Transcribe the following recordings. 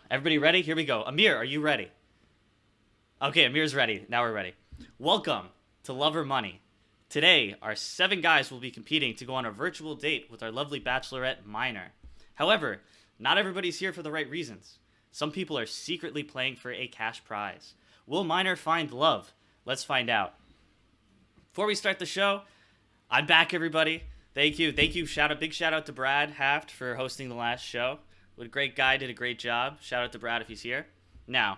Everybody ready? Here we go. Amir, are you ready? Okay, Amir's ready. Now we're ready. Welcome to Love or Money. Today, our 7 guys will be competing to go on a virtual date with our lovely bachelorette Minor. However, not everybody's here for the right reasons. Some people are secretly playing for a cash prize. Will Minor find love? Let's find out. Before we start the show, I'm back, everybody. Thank you. Big shout out to Brad Haft for hosting the last show. What a great guy, did a great job. Shout out to Brad if he's here. Now,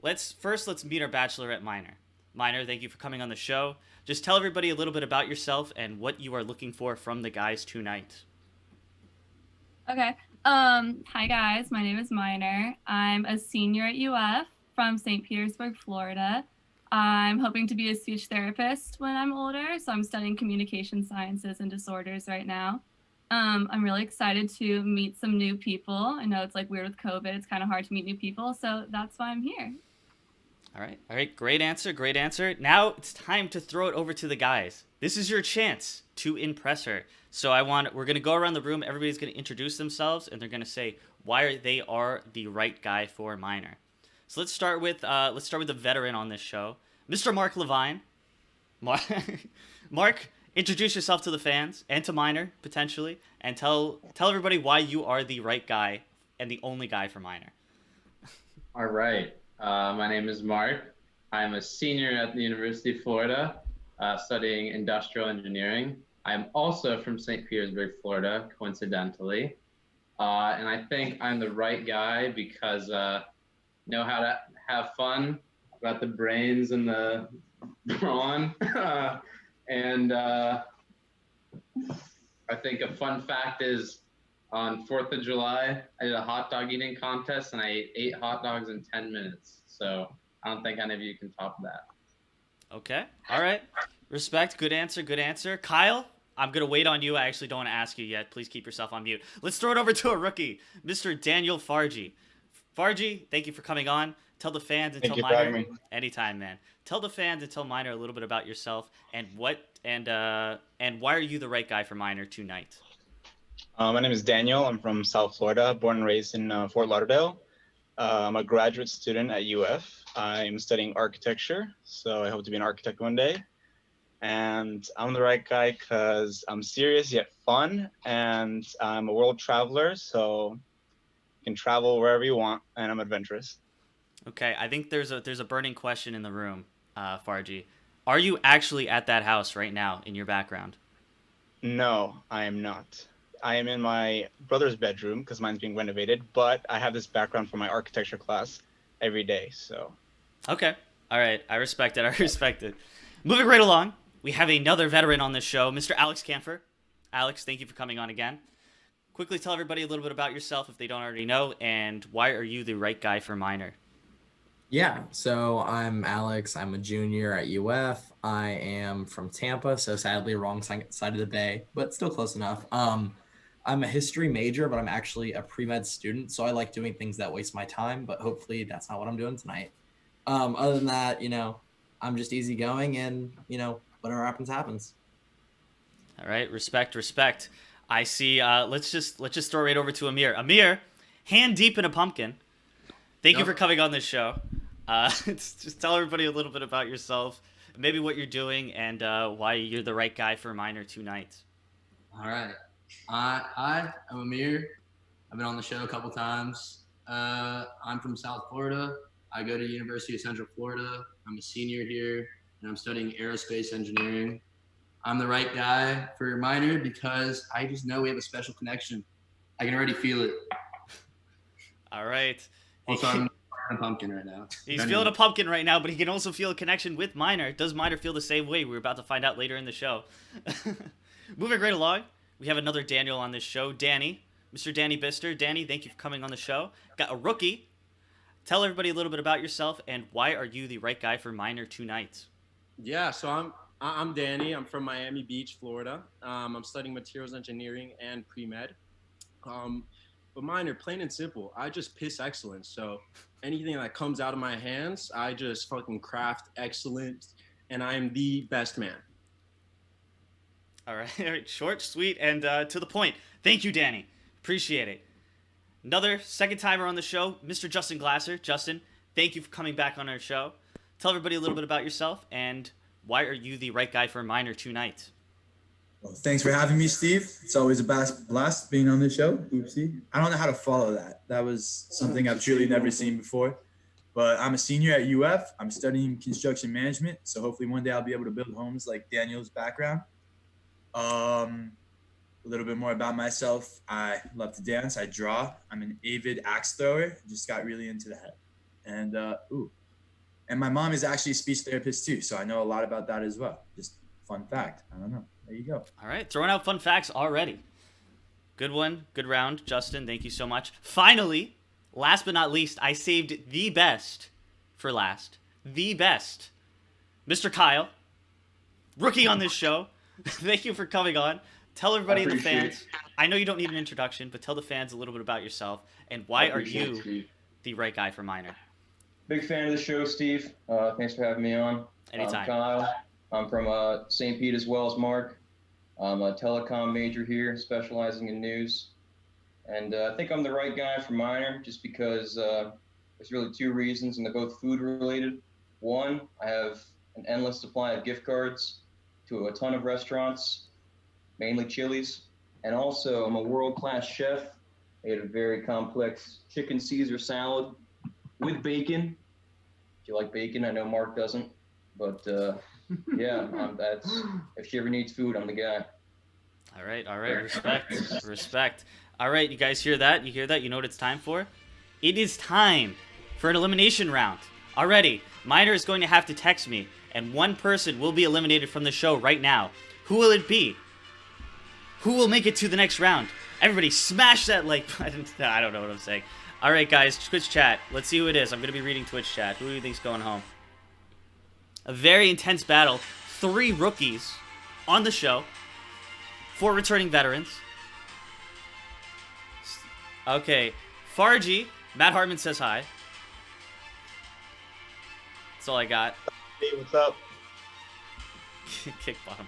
let's meet our bachelorette Minor. Minor, thank you for coming on the show. Just tell everybody a little bit about yourself and what you are looking for from the guys tonight. Okay. Hi guys, my name is Minor. I'm a senior at UF from St. Petersburg, Florida. I'm hoping to be a speech therapist when I'm older, so I'm studying communication sciences and disorders right now. I'm really excited to meet some new people. I know it's like weird with COVID, it's kind of hard to meet new people, so that's why I'm here. All right, great answer. Now it's time to throw it over to the guys. This is your chance to impress her. So we're gonna go around the room. Everybody's gonna introduce themselves, and they're gonna say why they are the right guy for Minor. So let's start with the veteran on this show, Mr. Mark Levine. Mark, introduce yourself to the fans and to Minor potentially, and tell everybody why you are the right guy and the only guy for Minor. All right. My name is Mark. I'm a senior at the University of Florida, studying industrial engineering. I'm also from St. Petersburg, Florida, coincidentally. And I think I'm the right guy because know how to have fun, got the brains and the brawn. and I think a fun fact is on 4th of July, I did a hot dog eating contest and I ate 8 hot dogs in 10 minutes. So I don't think any of you can top that. Okay. All right. Respect. Good answer. Kyle, I'm going to wait on you. I actually don't want to ask you yet. Please keep yourself on mute. Let's throw it over to a rookie, Mr. Daniel Farji. Farji, thank you for coming on. Tell the fans and Thank tell you for having Minor me. anytime, man. Tell the fans and tell Minor a little bit about yourself and why are you the right guy for Minor tonight? My name is Daniel. I'm from South Florida, born and raised in Fort Lauderdale. I'm a graduate student at UF. I'm studying architecture, so I hope to be an architect one day. And I'm the right guy because I'm serious yet fun, and I'm a world traveler, so you can travel wherever you want, and I'm adventurous. Okay, I think there's a burning question in the room, Farji. Are you actually at that house right now in your background? No, I am not. I am in my brother's bedroom because mine's being renovated, but I have this background from my architecture class every day, so. Okay. All right. I respect it. Moving right along, we have another veteran on this show, Mr. Alex Camphor. Alex, thank you for coming on again. Quickly tell everybody a little bit about yourself if they don't already know, and why are you the right guy for Minor? Yeah, so I'm Alex. I'm a junior at UF. I am from Tampa, so sadly wrong side of the bay, but still close enough. I'm a history major, but I'm actually a pre-med student, so I like doing things that waste my time, but hopefully that's not what I'm doing tonight. Other than that, I'm just easygoing and, whatever happens, happens. All right. Respect. I see. Let's just throw it right over to Amir. Amir, hand deep in a pumpkin. Thank you for coming on this show. Just tell everybody a little bit about yourself, maybe what you're doing, and why you're the right guy for Minor tonight. All right. Hi, I'm Amir. I've been on the show a couple times. I'm from South Florida. I go to University of Central Florida. I'm a senior here, and I'm studying aerospace engineering. I'm the right guy for Minor because I just know we have a special connection. I can already feel it. All right. Also, I'm a pumpkin right now. He's feeling a pumpkin right now, but he can also feel a connection with Minor. Does Minor feel the same way? We're about to find out later in the show. Moving right along, we have another Daniel on this show, Danny. Mr. Danny Bister. Danny, thank you for coming on the show. Got a rookie. Tell everybody a little bit about yourself and why are you the right guy for Minor tonight? Yeah, so I'm Danny. I'm from Miami Beach, Florida. I'm studying materials engineering and pre-med. But Minor, plain and simple, I just piss excellence. So anything that comes out of my hands, I just fucking craft excellent, and I am the best man. All right. Short, sweet, and to the point. Thank you, Danny. Appreciate it. another second timer on the show, Mr. Justin Glasser. Justin, thank you for coming back on our show. Tell everybody a little bit about yourself and why are you the right guy for a minor tonight? Well, thanks for having me, Steve. It's always a blast being on the show. Oopsie. I don't know how to follow that. That was something I've truly never seen before. But I'm a senior at UF. I'm studying construction management. So hopefully one day I'll be able to build homes like Daniel's background. A little bit more about myself. I love to dance. I draw. I'm an avid axe thrower. Just got really into that. And my mom is actually a speech therapist too. So I know a lot about that as well. Just fun fact. I don't know. There you go. All right, throwing out fun facts already. Good one, good round, Justin. Thank you so much. Finally, last but not least, I saved the best for last. The best. Mr. Kyle, rookie on this show. Thank you for coming on. Tell everybody in the fans. I know you don't need an introduction, but tell the fans a little bit about yourself and why are you the right guy for minor? Big fan of the show, Steve. Thanks for having me on. Anytime. I'm Kyle. I'm from St. Pete as well as Mark. I'm a telecom major here, specializing in news. And I think I'm the right guy for minor just because there's really two reasons, and they're both food related. One, I have an endless supply of gift cards to a ton of restaurants, mainly Chili's. And also, I'm a world-class chef. I made a very complex chicken Caesar salad with bacon. If you like bacon, I know Mark doesn't. But yeah, that's if she ever needs food, I'm the guy. All right, respect. All right, you guys hear that? You hear that? You know what it's time for? It is time for an elimination round. Already, Minor is going to have to text me, and one person will be eliminated from the show right now. Who will it be? Who will make it to the next round? Everybody, smash that like button. I don't know what I'm saying. All right, guys, Twitch chat. Let's see who it is. I'm going to be reading Twitch chat. Who do you think's going home? A very intense battle. 3 rookies on the show. 4 returning veterans. Okay. Farji. Matt Hartman says hi. That's all I got. Hey, what's up? Kick bottom.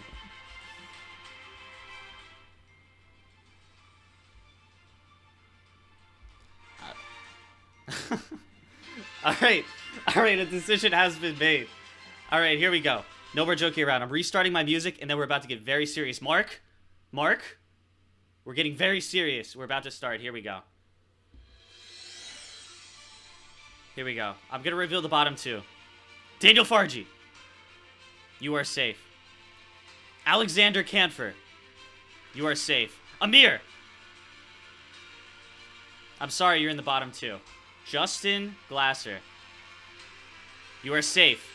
All right, a decision has been made. All right, here we go. No more joking around. I'm restarting my music, and then we're about to get very serious. Mark, we're getting very serious. We're about to start. Here we go. I'm going to reveal the bottom 2. Daniel Farji, you are safe. Alexander Canfer, you are safe. Amir, I'm sorry, you're in the bottom 2. Justin Glasser, you are safe.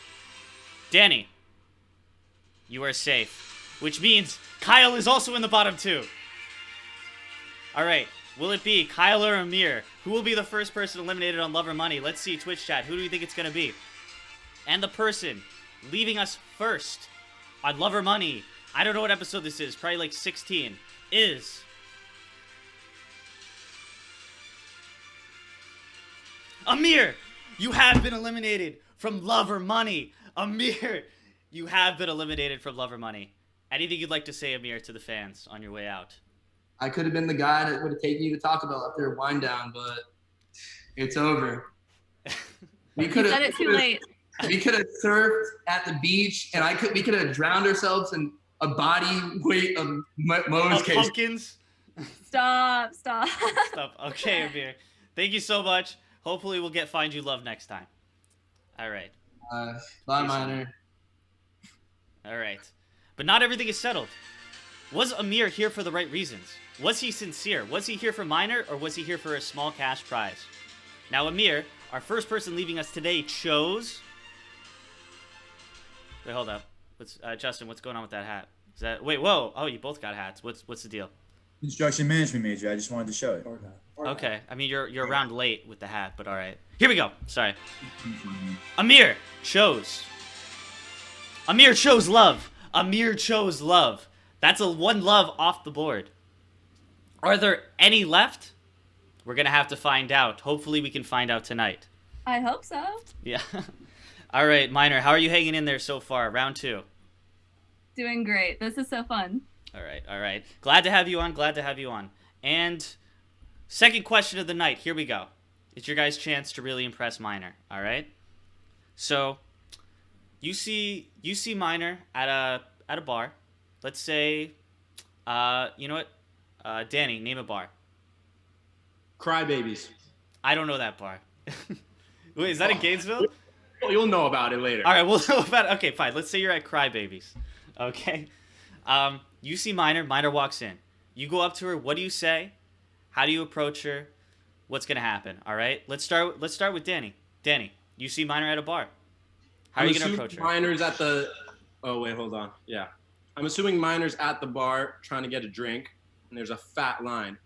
Danny, you are safe. Which means Kyle is also in the bottom 2. Alright, will it be Kyle or Amir? Who will be the first person eliminated on Love or Money? Let's see, Twitch chat. Who do you think it's going to be? And the person leaving us first on Love or Money, I don't know what episode this is, probably like 16, is... Amir, you have been eliminated from Love or Money. Amir, you have been eliminated from Love or Money. Anything you'd like to say, Amir, to the fans on your way out? I could have been the guy that would have taken you to Taco Bell after a wind down, but it's over. We could have said it too late. We could have surfed at the beach, and we could have drowned ourselves in a body weight of Moe's case. Pumpkins. Stop. Okay, Amir. Thank you so much. Hopefully we'll find you love next time. All right. Bye, Minor. All right. But not everything is settled. Was Amir here for the right reasons? Was he sincere? Was he here for minor, or was he here for a small cash prize? Now, Amir, our first person leaving us today, chose... Wait, hold up. Justin, what's going on with that hat? Is that... Wait, whoa. Oh, you both got hats. What's the deal? Construction management major. I just wanted to show it. Okay. I mean, you're around late with the hat, but all right. Here we go. Sorry. Amir chose love. Amir chose love. That's a 1 love off the board. Are there any left? We're going to have to find out. Hopefully we can find out tonight. I hope so. Yeah. All right, Minor, how are you hanging in there so far? Round 2. Doing great. This is so fun. All right. Glad to have you on. And Second question of the night. Here we go. It's your guys' chance to really impress Minor. All right. So, you see Minor at a bar. Let's say, you know what? Danny, name a bar. Crybabies. I don't know that bar. Wait, is that in Gainesville? You'll know about it later. All right, we'll know about it. Okay, fine. Let's say you're at Crybabies. Okay. You see Minor. Minor walks in. You go up to her. What do you say? How do you approach her? What's gonna happen? All right. Let's start with Danny. Danny, you see Minor at a bar. How are you gonna approach her? Minor's at the. Oh wait, hold on. Yeah, I'm assuming Minor's at the bar trying to get a drink, and there's a fat line.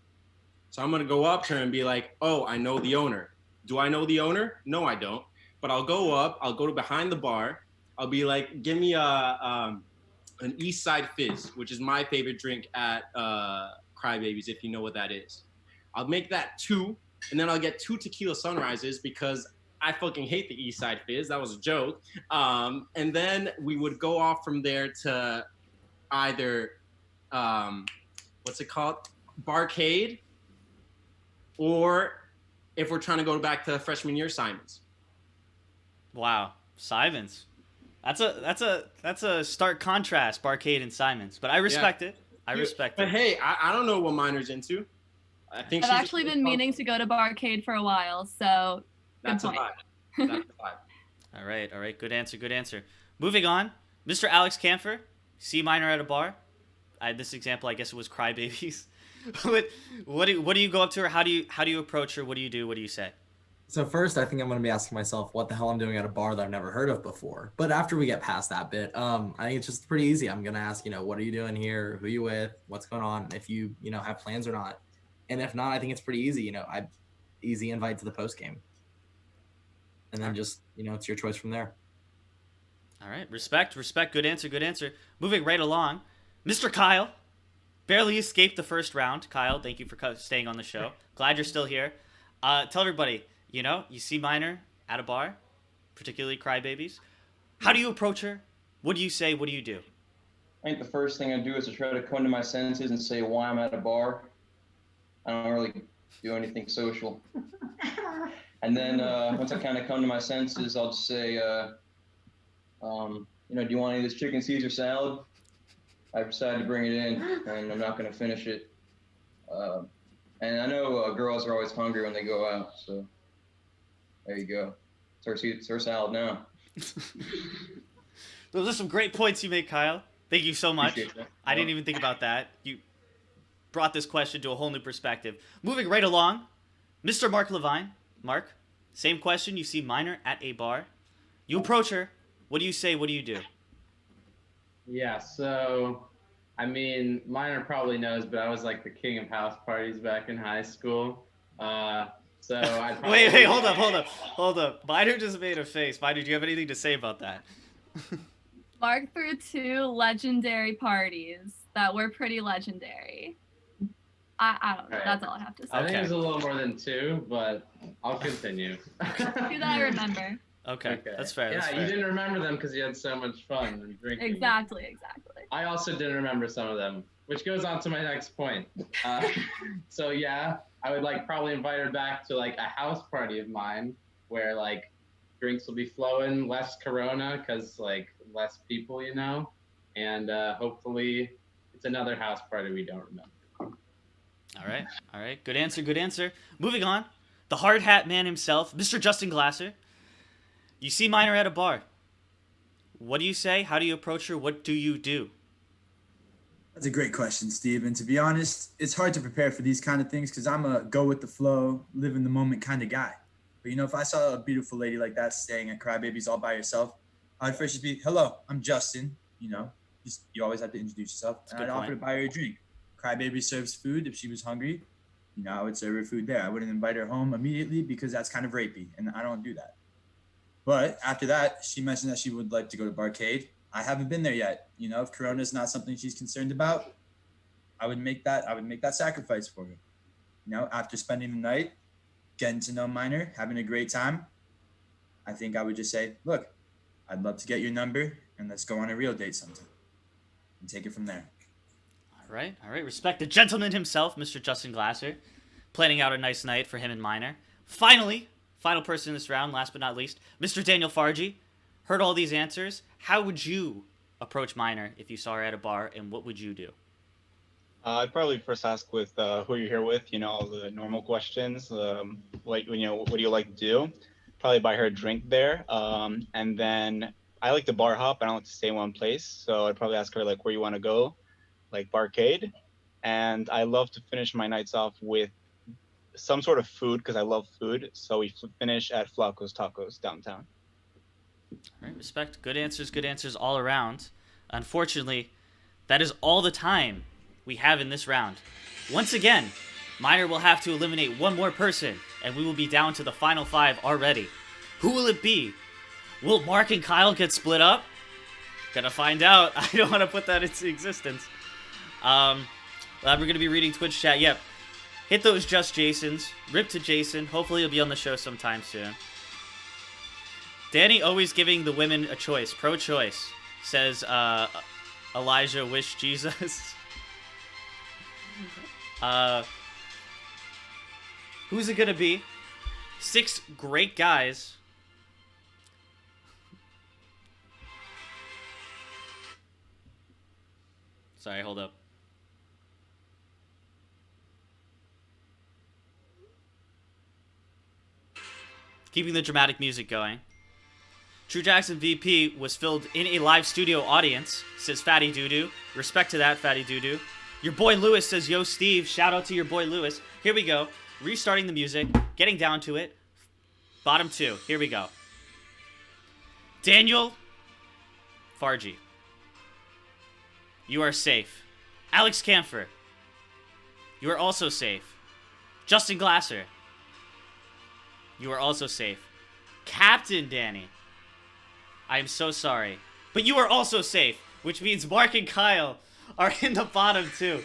So I'm gonna go up to her and be like, "Oh, I know the owner. Do I know the owner? No, I don't. But I'll go up. I'll go to behind the bar. I'll be like, give me an East Side Fizz, which is my favorite drink at Crybabies, if you know what that is. I'll make that 2, and then I'll get 2 tequila sunrises because I fucking hate the East Side Fizz. That was a joke. And then we would go off from there to either, what's it called? Barcade, or if we're trying to go back to freshman year, Simon's. Wow, Simons. That's a stark contrast, Barcade and Simons. But I respect it. I respect But it. hey, I don't know what Minor's into. I think I've actually been meaning to go to Barcade for a while, so That's good a point. vibe. That's a vibe. All right. Good answer. Moving on, Mr. Alex Camphor. See Minor at a bar. This example, I guess it was Crybabies. what do you go up to her? How do you approach her? What do you do? What do you say? So first, I think I'm going to be asking myself what the hell I'm doing at a bar that I've never heard of before. But after we get past that bit, I think it's just pretty easy. I'm going to ask, what are you doing here? Who you with? What's going on? If you, have plans or not. And if not, I think it's pretty easy. Easy invite to the post game. And then just, it's your choice from there. All right. Respect. Good answer. Moving right along, Mr. Kyle. Barely escaped the first round. Kyle, thank you for staying on the show. Glad you're still here. Tell everybody, you see Minor at a bar, particularly Crybabies. How do you approach her? What do you say? What do you do? I think the first thing I do is to try to come to my senses and say why I'm at a bar. I don't really do anything social. And then once I kind of come to my senses, I'll just say, do you want any of this chicken Caesar salad? I've decided to bring it in, and I'm not going to finish it. And I know girls are always hungry when they go out, so there you go. It's her salad now. Those are some great points you make, Kyle. Thank you so much. I didn't even think about that. You brought this question to a whole new perspective. Moving right along, Mr. Mark Levine. Mark, same question. You see Minor at a bar. You approach her. What do you say? What do you do? Yeah, so Minor probably knows, but I was like the king of house parties back in high school. So I probably... Wait, hold up. Minor just made a face. Minor, do you have anything to say about that? Mark threw 2 legendary parties that were pretty legendary. I don't know. Right. That's all I have to say. I think it was a little more than 2, but I'll continue. 2 that I remember. Okay, that's fair. Yeah, that's fair. you didn't remember them because you had so much fun and drinking. Exactly. I also didn't remember some of them, which goes on to my next point. So yeah, I would probably invite her back to a house party of mine where drinks will be flowing, less Corona because less people, and hopefully it's another house party we don't remember. All right. Good answer. Moving on, the hard hat man himself, Mr. Justin Glasser. You see Minor at a bar. What do you say? How do you approach her? What do you do? That's a great question, Steve. And to be honest, it's hard to prepare for these kind of things because I'm a go with the flow, live in the moment kind of guy. But if I saw a beautiful lady like that staying at Crybabies all by herself, I'd first just be, hello, I'm Justin. You always have to introduce yourself. And I'd offer to buy her a drink. Crybaby serves food. If she was hungry, I would serve her food there. I wouldn't invite her home immediately because that's kind of rapey, and I don't do that. But after that, she mentioned that she would like to go to Barcade. I haven't been there yet. If Corona is not something she's concerned about, I would make that sacrifice for her. After spending the night, getting to know Minor, having a great time, I think I would just say, look, I'd love to get your number and let's go on a real date sometime and take it from there. All right. Respect the gentleman himself, Mr. Justin Glasser. planning out a nice night for him and Minor. Finally, final person in this round, last but not least, Mr. Daniel Fargi. Heard all these answers. How would you approach Minor if you saw her at a bar, and what would you do? I'd probably first ask with who you're here with, all the normal questions, what do you like to do? Probably buy her a drink there. And then I like to bar hop. I don't like to stay in one place. So I'd probably ask her like where you want to go, like barcade. And I love to finish my nights off with some sort of food because I love food. So we finish at Flaco's Tacos downtown. All right, respect. Good answers all around. Unfortunately, that is all the time we have in this round. Once again, Minor will have to eliminate one more person, and we will be down to the final 5 already. Who will it be? Will Mark and Kyle get split up? Gonna find out. I don't want to put that into existence. We're gonna be reading Twitch chat. Yep. Hit those Just Jasons. Rip to Jason. Hopefully he'll be on the show sometime soon. Danny always giving the women a choice. Pro-choice. Says Elijah Wish Jesus. Who's it gonna be? 6 great guys. Sorry, hold up. Keeping the dramatic music going. True Jackson VP was filled in a live studio audience, says Fatty Doodoo. Respect to that, Fatty Doodoo. Your boy Lewis says, yo, Steve. Shout out to your boy Lewis. Here we go. Restarting the music. Getting down to it. Bottom 2. Here we go. Daniel Fargi. You are safe. Alex Camphor. You are also safe. Justin Glasser. You are also safe. Captain Danny. I am so sorry. But you are also safe, which means Mark and Kyle are in the bottom 2.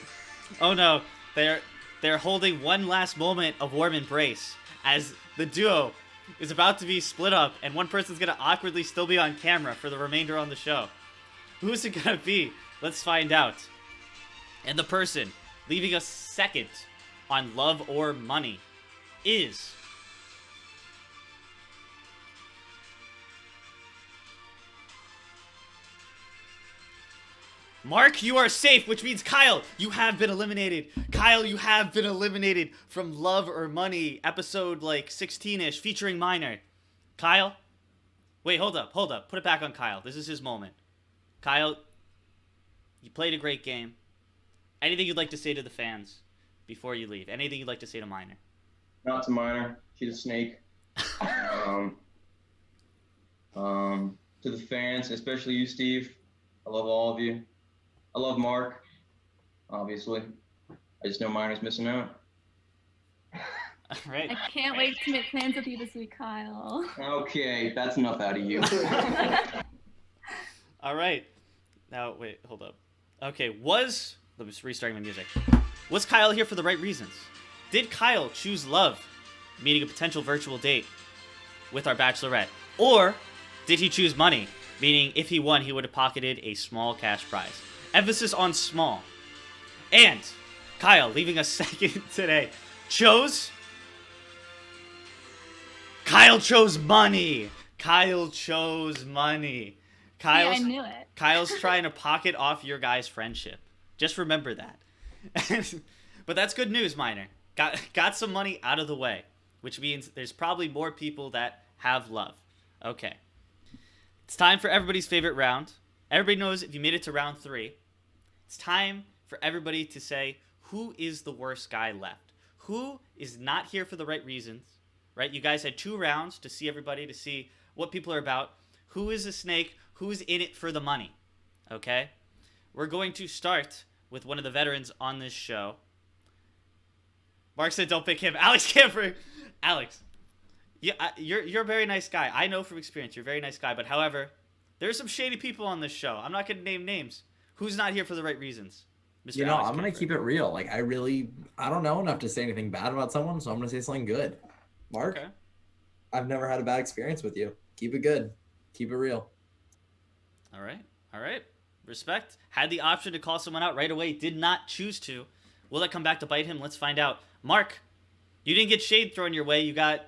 Oh no, they're holding one last moment of warm embrace as the duo is about to be split up and one person's gonna awkwardly still be on camera for the remainder on the show. Who's it gonna be? Let's find out. And the person leaving us second on Love or Money is Mark. You are safe, which means Kyle, you have been eliminated. Kyle, you have been eliminated from Love or Money, episode like 16-ish, featuring Minor. Kyle? Wait, hold up. Put it back on Kyle. This is his moment. Kyle, you played a great game. Anything you'd like to say to the fans before you leave? Anything you'd like to say to Minor? Not to Minor. She's a snake. To the fans, especially you, Steve. I love all of you. I love Mark, obviously. I just know Minor's missing out. All right. I can't wait to make plans with you this week, Kyle. Okay, that's enough out of you. All right. Now, wait, hold up. Okay, let me restarting my music. Was Kyle here for the right reasons? Did Kyle choose love, meaning a potential virtual date with our bachelorette? Or did he choose money, meaning if he won, he would have pocketed a small cash prize? Emphasis on small. And Kyle, leaving us second today, Kyle chose money. Kyle chose money. Yeah, I knew it. Kyle's trying to pocket off your guys' friendship. Just remember that. But that's good news, Minor. Got some money out of the way, which means there's probably more people that have love. Okay. It's time for everybody's favorite round. Everybody knows if you made it to round 3, it's time for everybody to say who is the worst guy left. Who is not here for the right reasons, right? You guys had 2 rounds to see everybody, to see what people are about. Who is a snake? Who's in it for the money? Okay? We're going to start with one of the veterans on this show. Mark said don't pick him. Alex Camper. Alex, you're a very nice guy. I know from experience you're a very nice guy. But however, there's some shady people on this show. I'm not going to name names. Who's not here for the right reasons? Mr. Alex I'm going to keep it real. Like, I don't know enough to say anything bad about someone, so I'm going to say something good. Mark, okay. I've never had a bad experience with you. Keep it good. Keep it real. All right. Respect. Had the option to call someone out right away. Did not choose to. Will that come back to bite him? Let's find out. Mark, You didn't get shade thrown your way. You got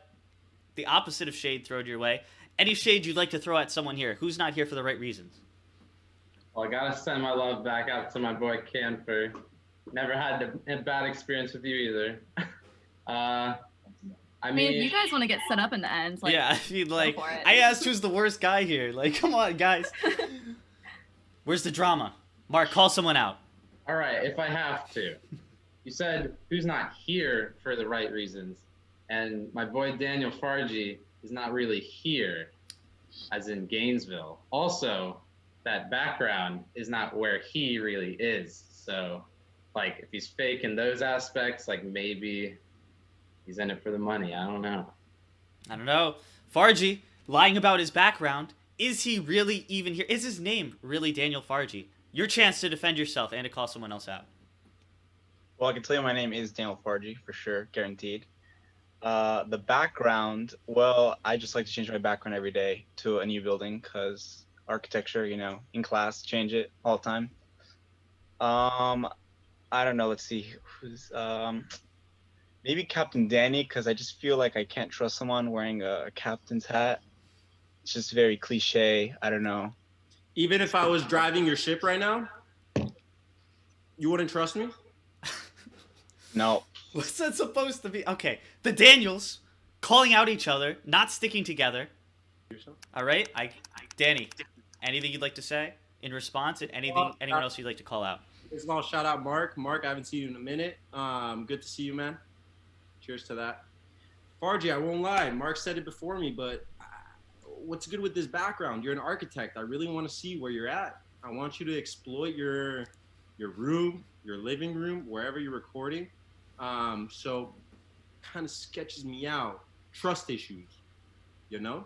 the opposite of shade thrown your way. Any shade you'd like to throw at someone here who's not here for the right reasons? Well, I gotta send my love back out to my boy Canfer. Never had a bad experience with you either. I mean, if you guys want to get set up in the end, like, yeah, I mean, like, go for it. I asked who's the worst guy here. Like, come on, guys. Where's the drama? Mark, call someone out. All right, if I have to. You said who's not here for the right reasons, and my boy Daniel Fargi is not really here, as in Gainesville. Also, that background is not where he really is. So, like, if he's fake in those aspects, like, maybe he's in it for the money. I don't know. I don't know. Fargi, lying about his background. Is he really even here? Is his name really Daniel Fargi? Your chance to defend yourself and to call someone else out. Well, I can tell you my name is Daniel Fargi for sure, guaranteed. The background, well, I just like to change my background every day to a new building because architecture, you know, in class, change it all the time. I don't know. Let's see. Who's maybe Captain Danny because I just feel like I can't trust someone wearing a captain's hat. It's just very cliche. I don't know. Even if I was driving your ship right now, you wouldn't trust me? No. What's that supposed to be? Okay, the Daniels calling out each other, not sticking together. All right, Danny, anything you'd like to say in response, and anyone else you'd like to call out? First of all, shout out Mark. Mark, I haven't seen you in a minute. Good to see you, man. Cheers to that. Fargi, I won't lie. Mark said it before me, but what's good with this background? You're an architect. I really want to see where you're at. I want you to exploit your room, your living room, wherever you're recording. So kind of sketches me out. Trust issues, you know?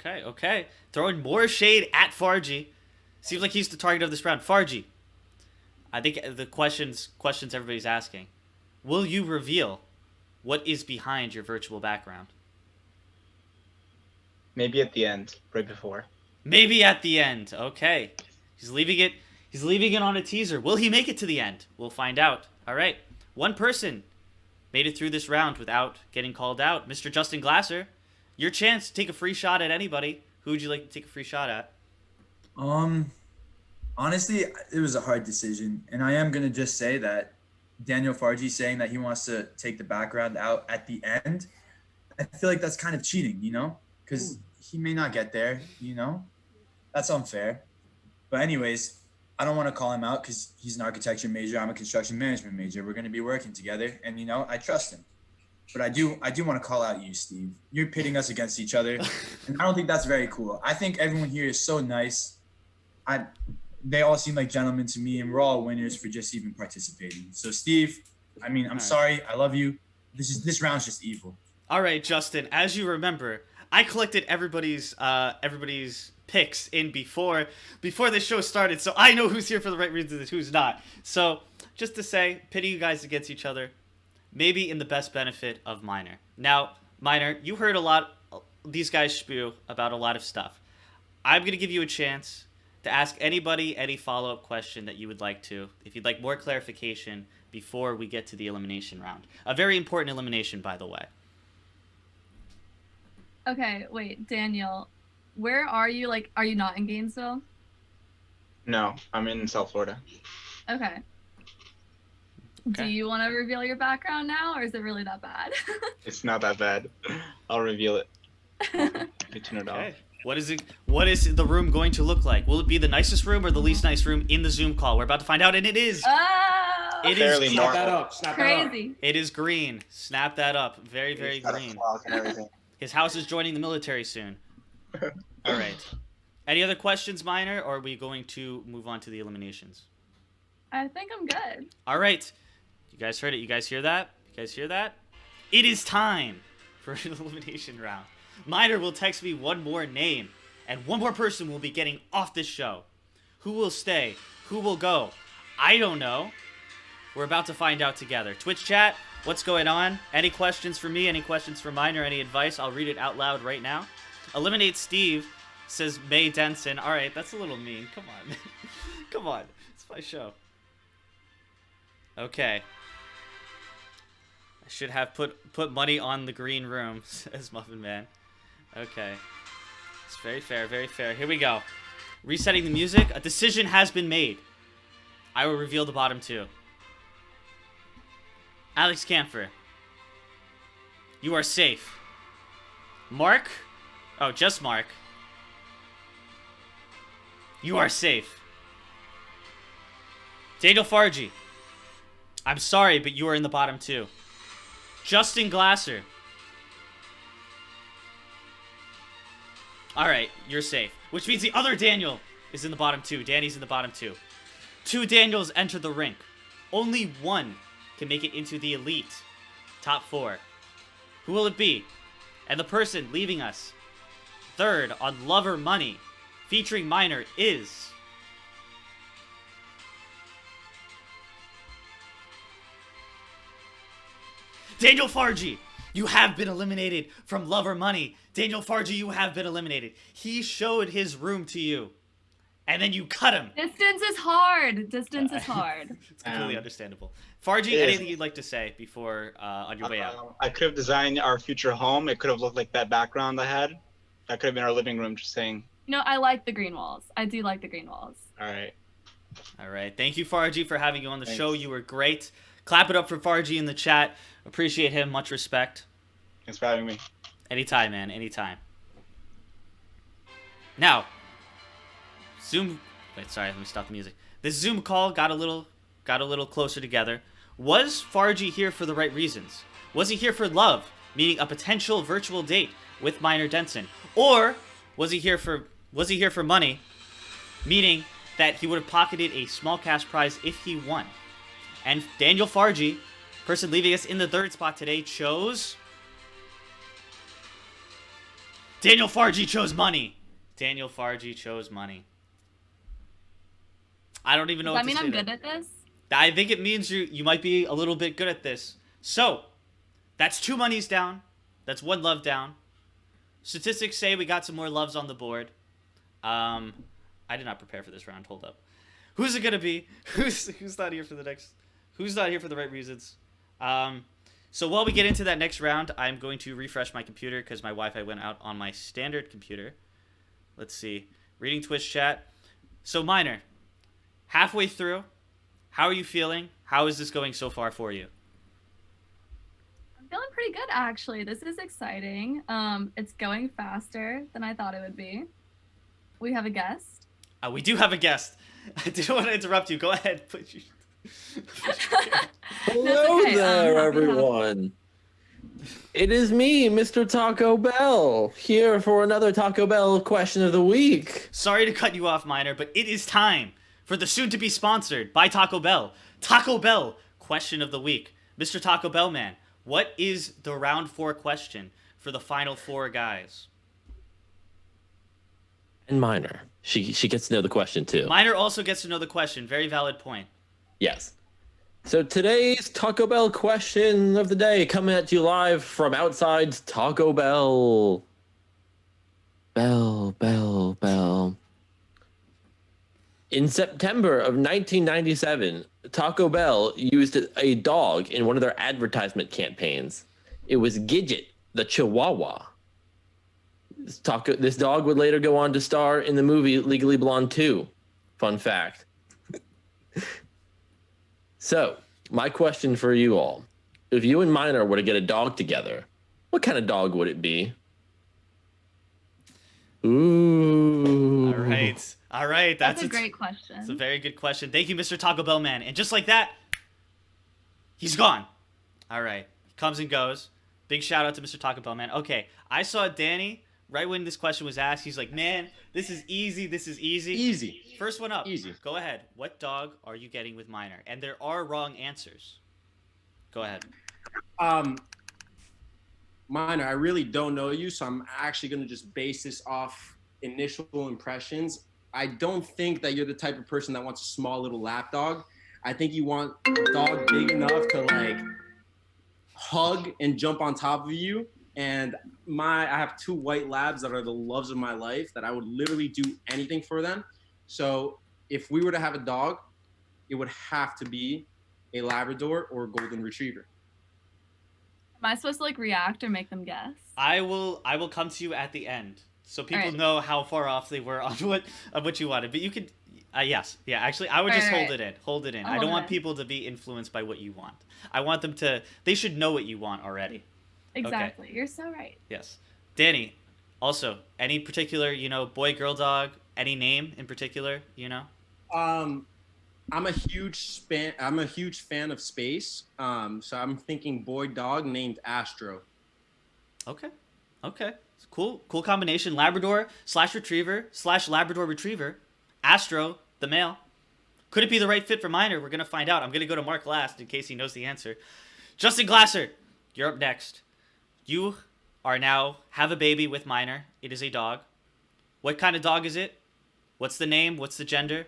Okay. Throwing more shade at Fargi. Seems like he's the target of this round. Fargi, I think the questions everybody's asking. Will you reveal what is behind your virtual background? Maybe at the end, right before. Maybe at the end. Okay. He's leaving it on a teaser. Will he make it to the end? We'll find out. All right. One person made it through this round without getting called out. Mr. Justin Glasser, your chance to take a free shot at anybody. Who would you like to take a free shot at? Honestly, it was a hard decision, and I am gonna just say that Daniel Fargi saying that he wants to take the background out at the end, I feel like that's kind of cheating, you know, because he may not get there, you know, that's unfair. But anyways, I don't want to call him out because he's an architecture major. I'm a construction management major. We're going to be working together, and you know, I trust him. But I do want to call out you, Steve. You're pitting us against each other, and I don't think that's very cool. I think everyone here is so nice. They all seem like gentlemen to me, and we're all winners for just even participating. So, Steve, I mean, I'm sorry. I love you. This round's just evil. All right, Justin. As you remember, I collected everybody's picks in before the show started, so I know who's here for the right reasons and who's not. So, just to say, pitting you guys against each other, maybe in the best benefit of Minor. Now, Minor, you heard a lot. These guys spew about a lot of stuff. I'm gonna give you a chance to ask anybody any follow-up question that you would like to, if you'd like more clarification before we get to the elimination round. A very important elimination, by the way. Okay, wait, Daniel, where are you? Like, are you not in Gainesville? No, I'm in South Florida. Okay. Do you want to reveal your background now, or is it really that bad? It's not that bad. I'll reveal it. You turn it off. What is the room going to look like? Will it be the nicest room or the least nice room in the Zoom call? We're about to find out, and it is. Oh! It is. Snap that up. Snap Crazy. that up. It is green. Snap that up. Very, very green. His house is joining the military soon. All right. Any other questions, Minor, or are we going to move on to the eliminations? I think I'm good. All right. You guys heard it. You guys hear that? It is time for an elimination round. Minor will text me one more name, and one more person will be getting off this show. Who will stay? Who will go? I don't know. We're about to find out together. Twitch chat, what's going on? Any questions for me? Any questions for Minor? Any advice? I'll read it out loud right now. Eliminate Steve, says May Denson. All right, that's a little mean. Come on. Come on. It's my show. Okay. I Should have put money on the green room, says Muffin Man. Okay. It's very fair, very fair. Here we go. Resetting the music. A decision has been made. I will reveal the bottom two. Alex Camphor. You are safe. Mark. Oh, just Mark. You are safe. Daniel Fargy. I'm sorry, but you are in the bottom two. Justin Glasser. Alright, you're safe. Which means the other Daniel is in the bottom two. Danny's in the bottom two. Two Daniels enter the rink. Only one can make it into the elite top four. Who will it be? And the person leaving us third on Love or Money, featuring Minor, is... Daniel Fargy. You have been eliminated from Love or Money. Daniel Fargy, you have been eliminated. He showed his room to you, and then you cut him. Distance is hard. Distance is hard. It's completely understandable. Fargy, anything you'd like to say before on your way out? I could have designed our future home. It could have looked like that background I had. That could have been our living room, just saying. You know, I like the green walls. I do like the green walls. All right. All right. Thank you, Fargy, for having you on the show. You were great. Clap it up for Fargy in the chat. Appreciate him. Much respect. Thanks for having me. Anytime, man. Anytime. Now, Zoom. Wait, sorry. Let me stop the music. This Zoom call got a little closer together. Was Fargy here for the right reasons? Was he here for love, meaning a potential virtual date with Minor Denson, or was he here for money, meaning that he would have pocketed a small cash prize if he won? And Daniel Fargy, person leaving us in the third spot today, chose... Daniel Fargy chose money. Daniel Fargy chose money. I don't even know what to say. Does that mean I'm good at this? I think it means you might be a little bit good at this. So, that's 2 monies down. That's 1 love down. Statistics say we got some more loves on the board. I did not prepare for this round. Hold up. Who's it gonna be? Who's not here for the next? Who's not here for the right reasons? So while we get into that next round, I'm going to refresh my computer because my Wi-Fi went out on my standard computer. Let's see. Reading Twitch chat. So Minor, halfway through, how are you feeling? How is this going so far for you? I'm feeling pretty good, actually. This is exciting. It's going faster than I thought it would be. We have a guest. We do have a guest. I didn't want to interrupt you. Go ahead. Hello okay. there, everyone. It is me, Mr. Taco Bell, here for another Taco Bell question of the week. Sorry to cut you off, Minor, but it is time for the soon-to-be sponsored by Taco Bell question of the week. Mr. Taco Bell Man, what is the round 4 question for the final 4 guys? And Minor, she gets to know the question too. Minor also gets to know the question. Very valid point. Yes. So today's Taco Bell question of the day coming at you live from outside Taco Bell. Bell, bell, bell. In September of 1997, Taco Bell used a dog in one of their advertisement campaigns. It was Gidget, the Chihuahua. This dog would later go on to star in the movie Legally Blonde 2. Fun fact. So, my question for you all. If you and Minor were to get a dog together, what kind of dog would it be? Ooh. All right. That's a great question. It's a very good question. Thank you, Mr. Taco Bell Man. And just like that, he's gone. All right. He comes and goes. Big shout out to Mr. Taco Bell Man. Okay. I saw Danny right when this question was asked. He's like, man, this is easy. Easy. First one up. Easy. Go ahead. What dog are you getting with Minor? And there are wrong answers. Go ahead. Minor, I really don't know you, so I'm actually going to just base this off initial impressions. I don't think that you're the type of person that wants a small little lap dog. I think you want a dog big enough to like hug and jump on top of you. And I have 2 white labs that are the loves of my life that I would literally do anything for them. So if we were to have a dog, it would have to be a Labrador or a Golden Retriever. Am I supposed to like react or make them guess? I will come to you at the end, so people Alright. know how far off they were on what you wanted. But you could, yes, yeah. Actually, I would just Alright. hold it in. I'll I don't hold it want in. people to be influenced by what you want. I want them to. They should know what you want already. Exactly. You're so right. Yes, Danny. Also, any particular, boy, girl, dog, any name in particular, I'm a huge fan of space. So I'm thinking boy dog named Astro. Okay. Cool combination. Labrador / retriever / Labrador retriever. Astro, the male. Could it be the right fit for Minor? We're going to find out. I'm going to go to Mark last in case he knows the answer. Justin Glasser, you're up next. You are now have a baby with Minor. It is a dog. What kind of dog is it? What's the name? What's the gender?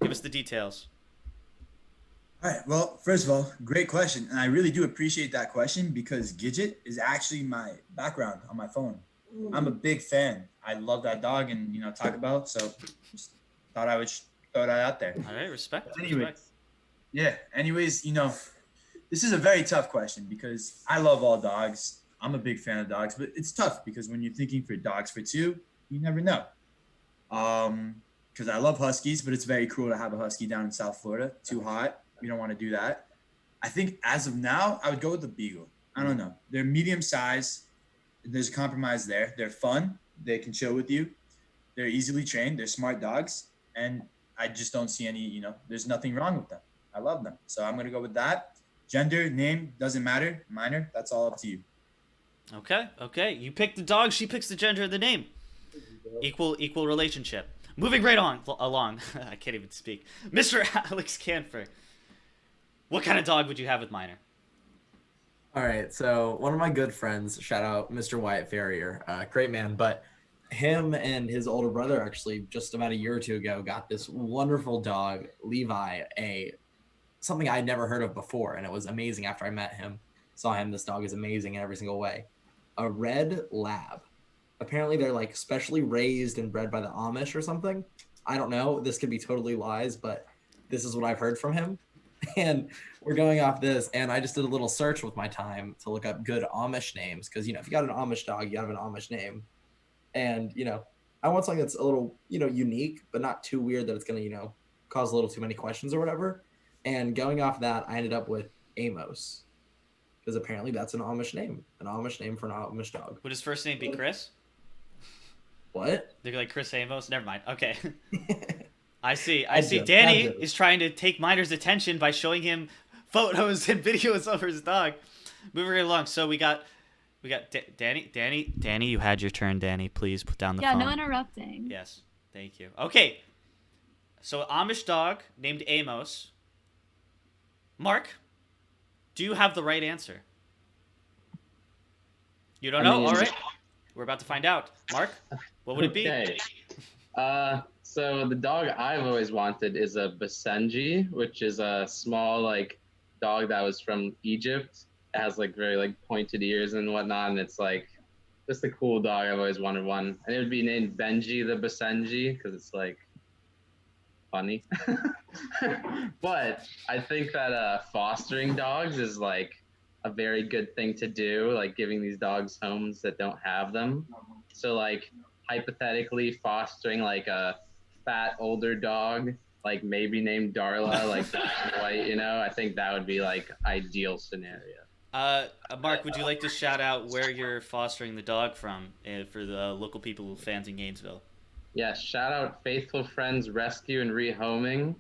Give us the details. All right. Well, first of all, great question. And I really do appreciate that question because Gidget is actually my background on my phone. I'm a big fan. I love that dog and, Taco Bell. So just thought I would throw that out there. All right. Respect. Anyways, this is a very tough question because I love all dogs. I'm a big fan of dogs, but it's tough because when you're thinking for dogs for two, you never know. Because I love huskies, but it's very cool to have a husky down in South Florida. Too hot. We don't want to do that. I think as of now, I would go with the Beagle. I don't know. They're medium size. There's a compromise there. They're fun. They can chill with you. They're easily trained. They're smart dogs. And I just don't see any, there's nothing wrong with them. I love them. So I'm going to go with that. Gender, name, doesn't matter. Minor, that's all up to you. Okay. You pick the dog. She picks the gender of the name. Equal relationship. Moving right along. I can't even speak. Mr. Alex Canfer. What kind of dog would you have with Minor? All right, so one of my good friends, shout out Mr. Wyatt Farrier, great man, but him and his older brother actually just about a year or two ago got this wonderful dog, Levi, something I'd never heard of before, and it was amazing after I met him. Saw him, this dog is amazing in every single way. A red lab. Apparently they're like specially raised and bred by the Amish or something. I don't know, this could be totally lies, but this is what I've heard from him. And we're going off this, and I just did a little search with my time to look up good Amish names because, if you got an Amish dog, you have an Amish name. And, I want something that's a little, unique, but not too weird that it's going to, cause a little too many questions or whatever. And going off that, I ended up with Amos because apparently that's an Amish name for an Amish dog. Would his first name be Chris? What? They're like Chris Amos? Never mind. Okay. I see. Danny is trying to take Minor's attention by showing him photos and videos of his dog. Moving right along. So we got Danny. Danny, you had your turn. Danny, please put down the phone. Yeah, no interrupting. Yes, thank you. Okay. So Amish dog named Amos. Mark, do you have the right answer? You don't know? All right. We're about to find out. Mark, what would it be? Okay. So the dog I've always wanted is a Basenji, which is a small dog that was from Egypt. It has very pointed ears and whatnot, and it's just a cool dog. I've always wanted one, and it would be named Benji the Basenji because it's funny. But I think that fostering dogs is a very good thing to do, giving these dogs homes that don't have them. So hypothetically fostering a fat older dog, maybe named Darla, black and white, I think that would be ideal scenario. Mark, would you like to shout out where you're fostering the dog from for the local people, fans in Gainesville? Yeah, shout out Faithful Friends Rescue and Rehoming.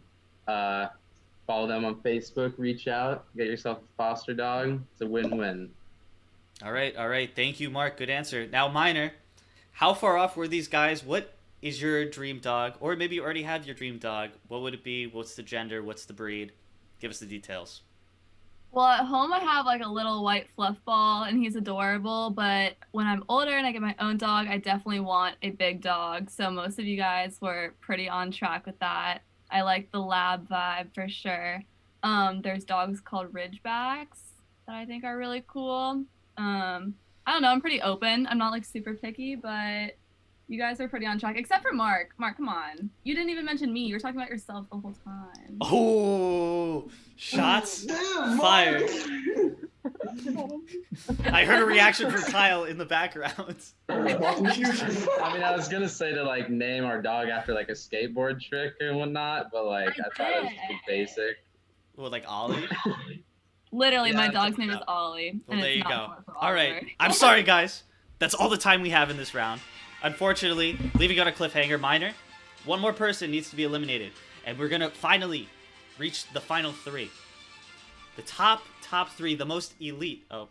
Follow them on Facebook, reach out, get yourself a foster dog. It's a win-win. All right. Thank you, Mark. Good answer. Now, Minor, how far off were these guys? What is your dream dog? Or maybe you already have your dream dog. What would it be? What's the gender? What's the breed? Give us the details. Well, at home I have a little white fluff ball, and he's adorable, but when I'm older and I get my own dog, I definitely want a big dog. So most of you guys were pretty on track with that. I like the lab vibe for sure. There's dogs called Ridgebacks that I think are really cool. I don't know, I'm pretty open. I'm not super picky, but you guys are pretty on track, except for Mark. Mark, come on. You didn't even mention me. You were talking about yourself the whole time. Oh, shots fired. I heard a reaction from Kyle in the background. I mean, I was gonna say to like name our dog after like a skateboard trick and whatnot, but like I thought it was too basic. Well, like Ollie. Literally, Yeah, my dog's name is Ollie. Well, and there it's you not go. short for All right. Oliver. I'm sorry, guys. That's all the time we have in this round. Unfortunately, leaving on a cliffhanger, Minor. One more person needs to be eliminated, and we're gonna finally reach the final three. The top three, the most elite. Oh,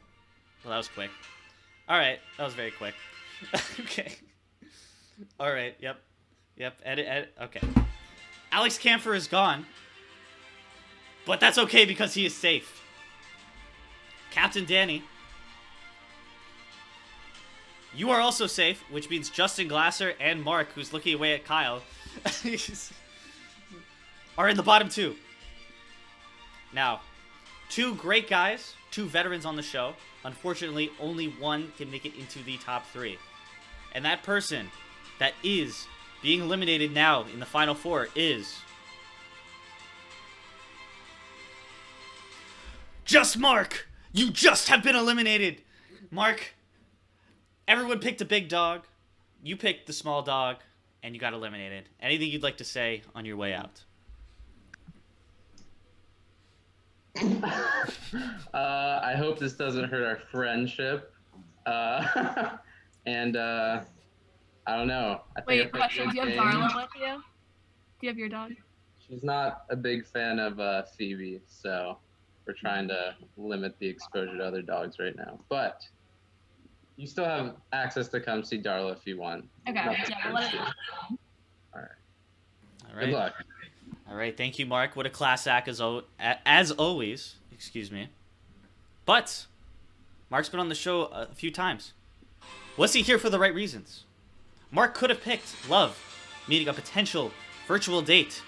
well, that was quick. All right, that was very quick. Okay. All right. Yep. Edit. Okay. Alex Camphor is gone, but that's okay because he is safe. Captain Danny, you are also safe, which means Justin Glasser and Mark, who's looking away at Kyle, are in the bottom two. Now, two great guys, two veterans on the show. Unfortunately, only one can make it into the top three. And that person that is being eliminated now in the final four is... just Mark! You just have been eliminated! Mark, everyone picked a big dog. You picked the small dog, and you got eliminated. Anything you'd like to say on your way out? I hope this doesn't hurt our friendship. And I don't know. I think Wait, question. Do you have Darla with you? Do you have your dog? She's not a big fan of Phoebe, so we're trying to limit the exposure to other dogs right now. But you still have access to come see Darla if you want. Okay, yeah, we'll let it know. All right. All right. Good luck. All right, thank you, Mark. What a class act as always. Excuse me. But Mark's been on the show a few times. Was he here for the right reasons? Mark could have picked love, meeting a potential virtual date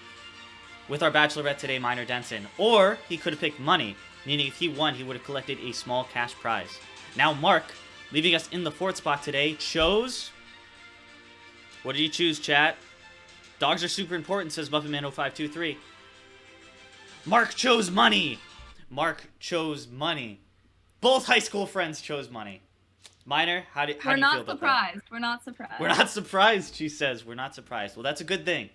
with our bachelorette today, Minor Denson. Or he could have picked money, meaning if he won, he would have collected a small cash prize. Now Mark, leaving us in the fourth spot today, chose... What did he choose, chat? Dogs are super important, says Buffetman0523. Mark chose money. Mark chose money. Both high school friends chose money. Minor, how do you feel about that? We're not surprised. We're not surprised. We're not surprised, she says. We're not surprised. Well, that's a good thing.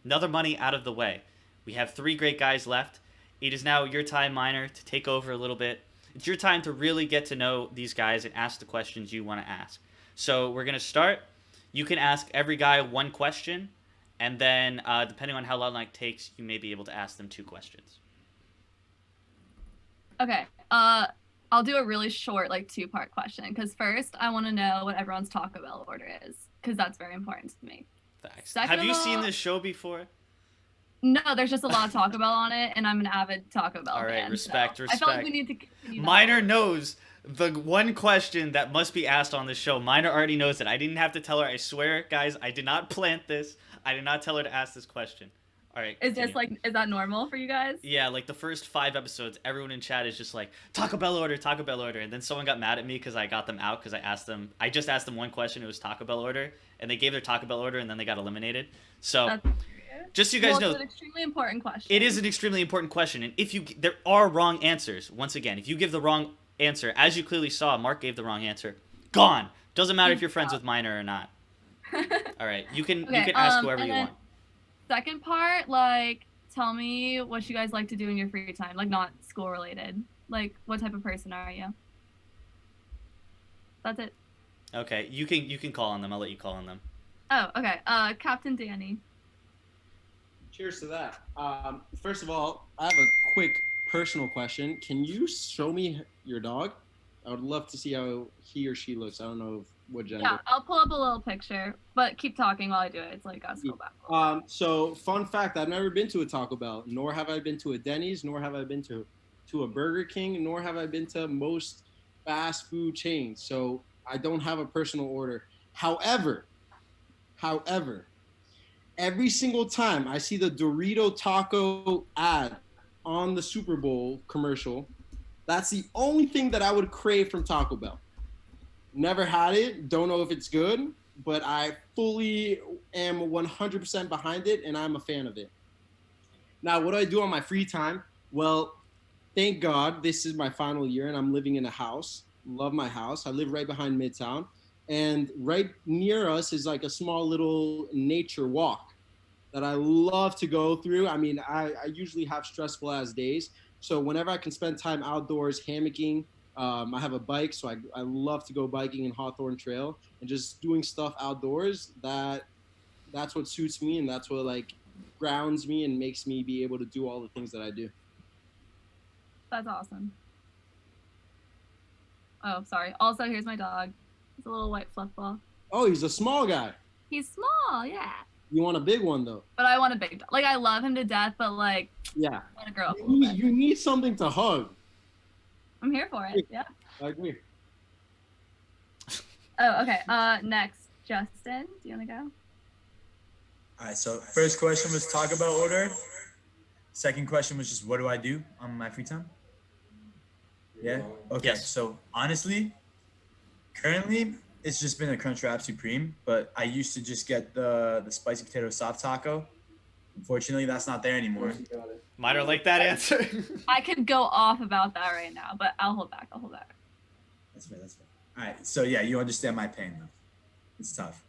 Another money out of the way. We have three great guys left. It is now your time, Minor, to take over a little bit. It's your time to really get to know these guys and ask the questions you want to ask. So we're going to start. You can ask every guy one question, and then depending on how long it takes, you may be able to ask them two questions. Okay. I'll do a really short, like, two-part question. Because first, I want to know what everyone's Taco Bell order is. Because that's very important to me. Facts. Second Have you of all- seen this show before? No, there's just a lot of Taco Bell on it, and I'm an avid Taco Bell All right, fan. respect. I felt like we need to continue that. Minor knows the one question that must be asked on this show. Minor already knows it. I didn't have to tell her. I swear, guys, I did not plant this. I did not tell her to ask this question. All right. Is continue. is that normal for you guys? Yeah, like the first 5 episodes, everyone in chat is just like, Taco Bell order, and then someone got mad at me because I got them out because I just asked them one question. It was Taco Bell order, and they gave their Taco Bell order, and then they got eliminated. So, That's just so you guys know, it's an extremely important question. it is an extremely important question, and there are wrong answers. Once again, if you give the wrong answer, as you clearly saw, Mark gave the wrong answer. Gone. Doesn't matter if you're friends with Minor or not. All right, you can ask whoever you want. Second part, like, tell me what you guys like to do in your free time, like not school related. Like, what type of person are you? That's it. Okay, you can call on them. I'll let you call on them. Oh, okay. Captain Danny. Cheers to that. First of all, I have a quick personal question. Can you show me your dog? I would love to see how he or she looks. I don't know what gender. Yeah, I'll pull up a little picture, but keep talking while I do it. It's like us go back. So fun fact, I've never been to a Taco Bell, nor have I been to a Denny's, nor have I been to a Burger King, nor have I been to most fast food chains. So I don't have a personal order. However, every single time I see the Dorito taco ad on the Super Bowl commercial, that's the only thing that I would crave from Taco Bell. Never had it, don't know if it's good, but I fully am 100% behind it, and I'm a fan of it. Now, what do I do on my free time? Well, thank God this is my final year and I'm living in a house. Love my house. I live right behind Midtown. And right near us is like a small little nature walk that I love to go through. I mean, I usually have stressful ass days. So whenever I can spend time outdoors hammocking, I have a bike, so I love to go biking in Hawthorne Trail and just doing stuff outdoors. That's what suits me, and that's what like grounds me and makes me be able to do all the things that I do. That's awesome. Oh, sorry. Also, here's my dog. He's a little white fluff ball. Oh, he's a small guy. He's small, yeah. You want a big one though. But I want a big dog. Like, I love him to death, but like, Yeah. I want to grow up a You little need, bit. you need something to hug. I'm here for it. Yeah. I agree. Oh, okay. Next, Justin, do you want to go? All right, so first question was Taco Bell order. Second question was just what do I do on my free time? Yeah. Okay. Yes. So honestly, currently it's just been a Crunchwrap Supreme, but I used to just get the spicy potato soft taco. Unfortunately, that's not there anymore. Minor like that answer. I could go off about that right now, but I'll hold back. That's fair. That's fair. All right. So yeah, you understand my pain though. It's tough.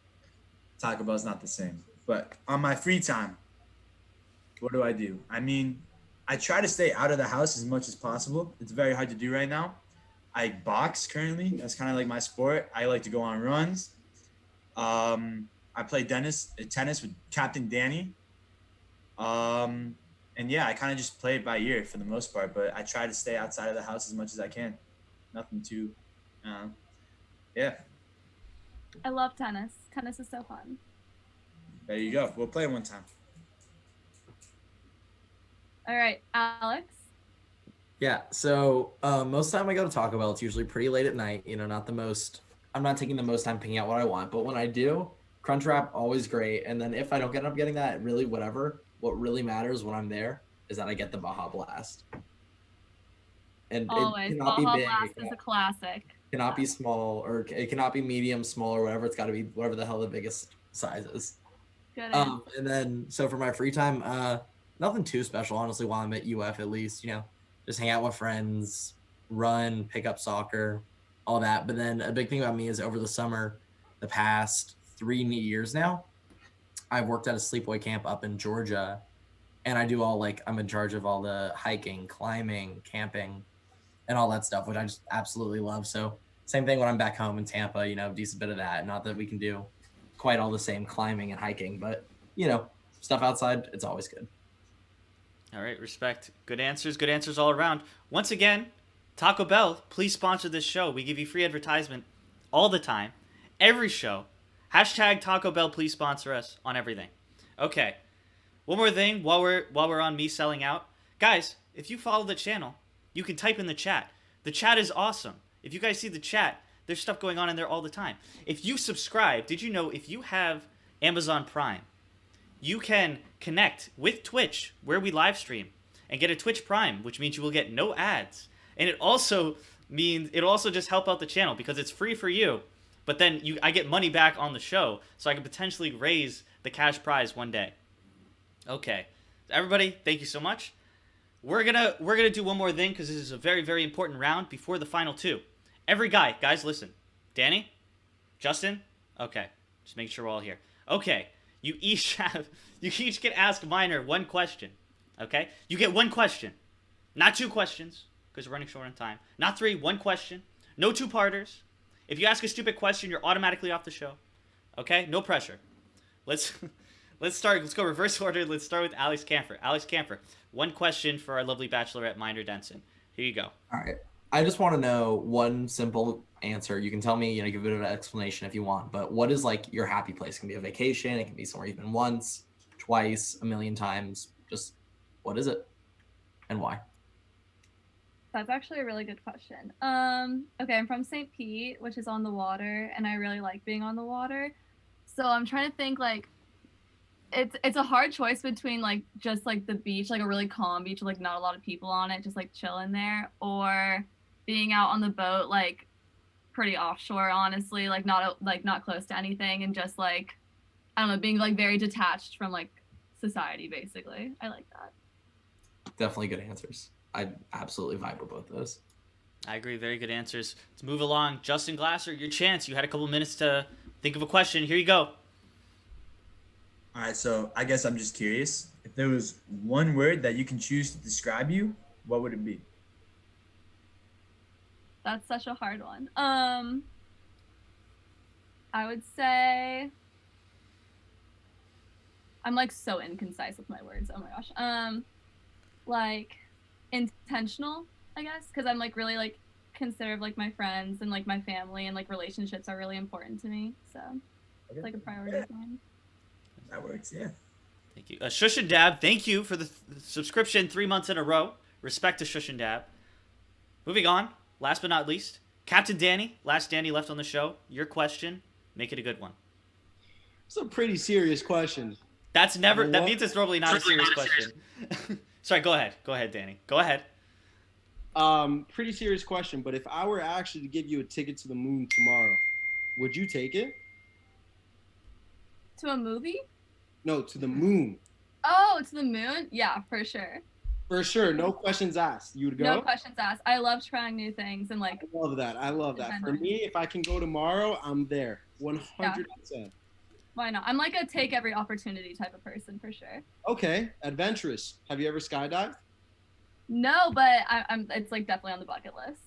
Taco Bell's not the same. But on my free time, what do I do? I mean, I try to stay out of the house as much as possible. It's very hard to do right now. I box currently. That's kind of like my sport. I like to go on runs. I play tennis with Captain Danny. And yeah, I kind of just play it by ear for the most part, but I try to stay outside of the house as much as I can. Nothing too, yeah. I love tennis. Tennis is so fun. There you go. We'll play one time. All right, Alex. Yeah, so most of the time I go to Taco Bell, it's usually pretty late at night. You know, not the most. I'm not taking the most time picking out what I want, but when I do, Crunchwrap always great. And then if I don't end up getting that, really whatever. What really matters when I'm there is that I get the Baja Blast. And Always. it cannot be Baja big. Blast is a classic. It cannot be small, or it cannot be medium, small, or whatever. It's got to be whatever the hell the biggest size is. Good. And then so for my free time, nothing too special, honestly. While I'm at UF, at least, you know, just hang out with friends, run, pick up soccer, all that. But then a big thing about me is over the summer, the past 3 years now, I've worked at a sleepaway camp up in Georgia, and I do I'm in charge of all the hiking, climbing, camping, and all that stuff, which I just absolutely love. So same thing when I'm back home in Tampa, you know, decent bit of that. Not that we can do quite all the same climbing and hiking, but you know, stuff outside, it's always good. All right, respect. Good answers all around. Once again, Taco Bell, please sponsor this show. We give you free advertisement all the time, every show. Hashtag Taco Bell, please sponsor us on everything. Okay, one more thing while we're on me selling out. Guys, if you follow the channel, you can type in the chat. The chat is awesome. If you guys see the chat, there's stuff going on in there all the time. If you subscribe, did you know if you have Amazon Prime, you can connect with Twitch, where we live stream, and get a Twitch Prime, which means you will get no ads. And it also just help out the channel because it's free for you. But then I get money back on the show, so I can potentially raise the cash prize one day. Okay, everybody, thank you so much. We're gonna do one more thing because this is a very, very important round before the final two. Every guys, listen. Danny, Justin, okay, just make sure we're all here. Okay, you each get asked Minor one question. Okay, you get one question, not 2 questions because we're running short on time. Not 3, 1 question. No 2-parters. If you ask a stupid question, you're automatically off the show. Okay, no pressure. Let's start. Let's go reverse order. Let's start with Alex Camphor. Alex Camphor, 1 question for our lovely bachelorette, Minor Denson. Here you go. All right. I just want to know one simple answer. You can tell me, you know, give a bit of an explanation if you want, but what is like your happy place? It can be a vacation. It can be somewhere you've been once, twice, a million times. Just what is it and why? That's actually a really good question. Okay, I'm from St. Pete, which is on the water, and I really like being on the water. So I'm trying to think like it's a hard choice between like just like the beach, like a really calm beach with like not a lot of people on it, just like chilling there, or being out on the boat like pretty offshore, honestly, like not close to anything, and just like I don't know, being like very detached from like society basically. I like that. Definitely good answers. I absolutely vibe with both those. I agree. Very good answers. Let's move along. Justin Glasser, your chance. You had a couple minutes to think of a question. Here you go. All right, so I guess I'm just curious. If there was one word that you can choose to describe you, what would it be? That's such a hard one. I would say I'm like so inconcise with my words. Oh my gosh. Like intentional, I guess, because I'm like really like considerate of like my friends and like my family and like relationships are really important to me. So it's like a priority of mine. That works, yeah. Thank you. Shush and Dab, thank you for the subscription 3 months in a row. Respect to Shush and Dab. Moving on, last but not least, Captain Danny, last Danny left on the show. Your question, make it a good one. It's a pretty serious question. That means it's normally not a serious question. Sorry, go ahead. Go ahead, Danny. Go ahead. Pretty serious question, but if I were actually to give you a ticket to the moon tomorrow, would you take it? To a movie? No, to the moon. Oh, to the moon? Yeah, for sure. For sure, no questions asked. You would go? No questions asked. I love trying new things and like. I love that. I love that. For me, if I can go tomorrow, I'm there. 100%. Yeah. Why not? I'm like a take every opportunity type of person for sure. Okay, adventurous. Have you ever skydived? No, but I'm. It's like definitely on the bucket list.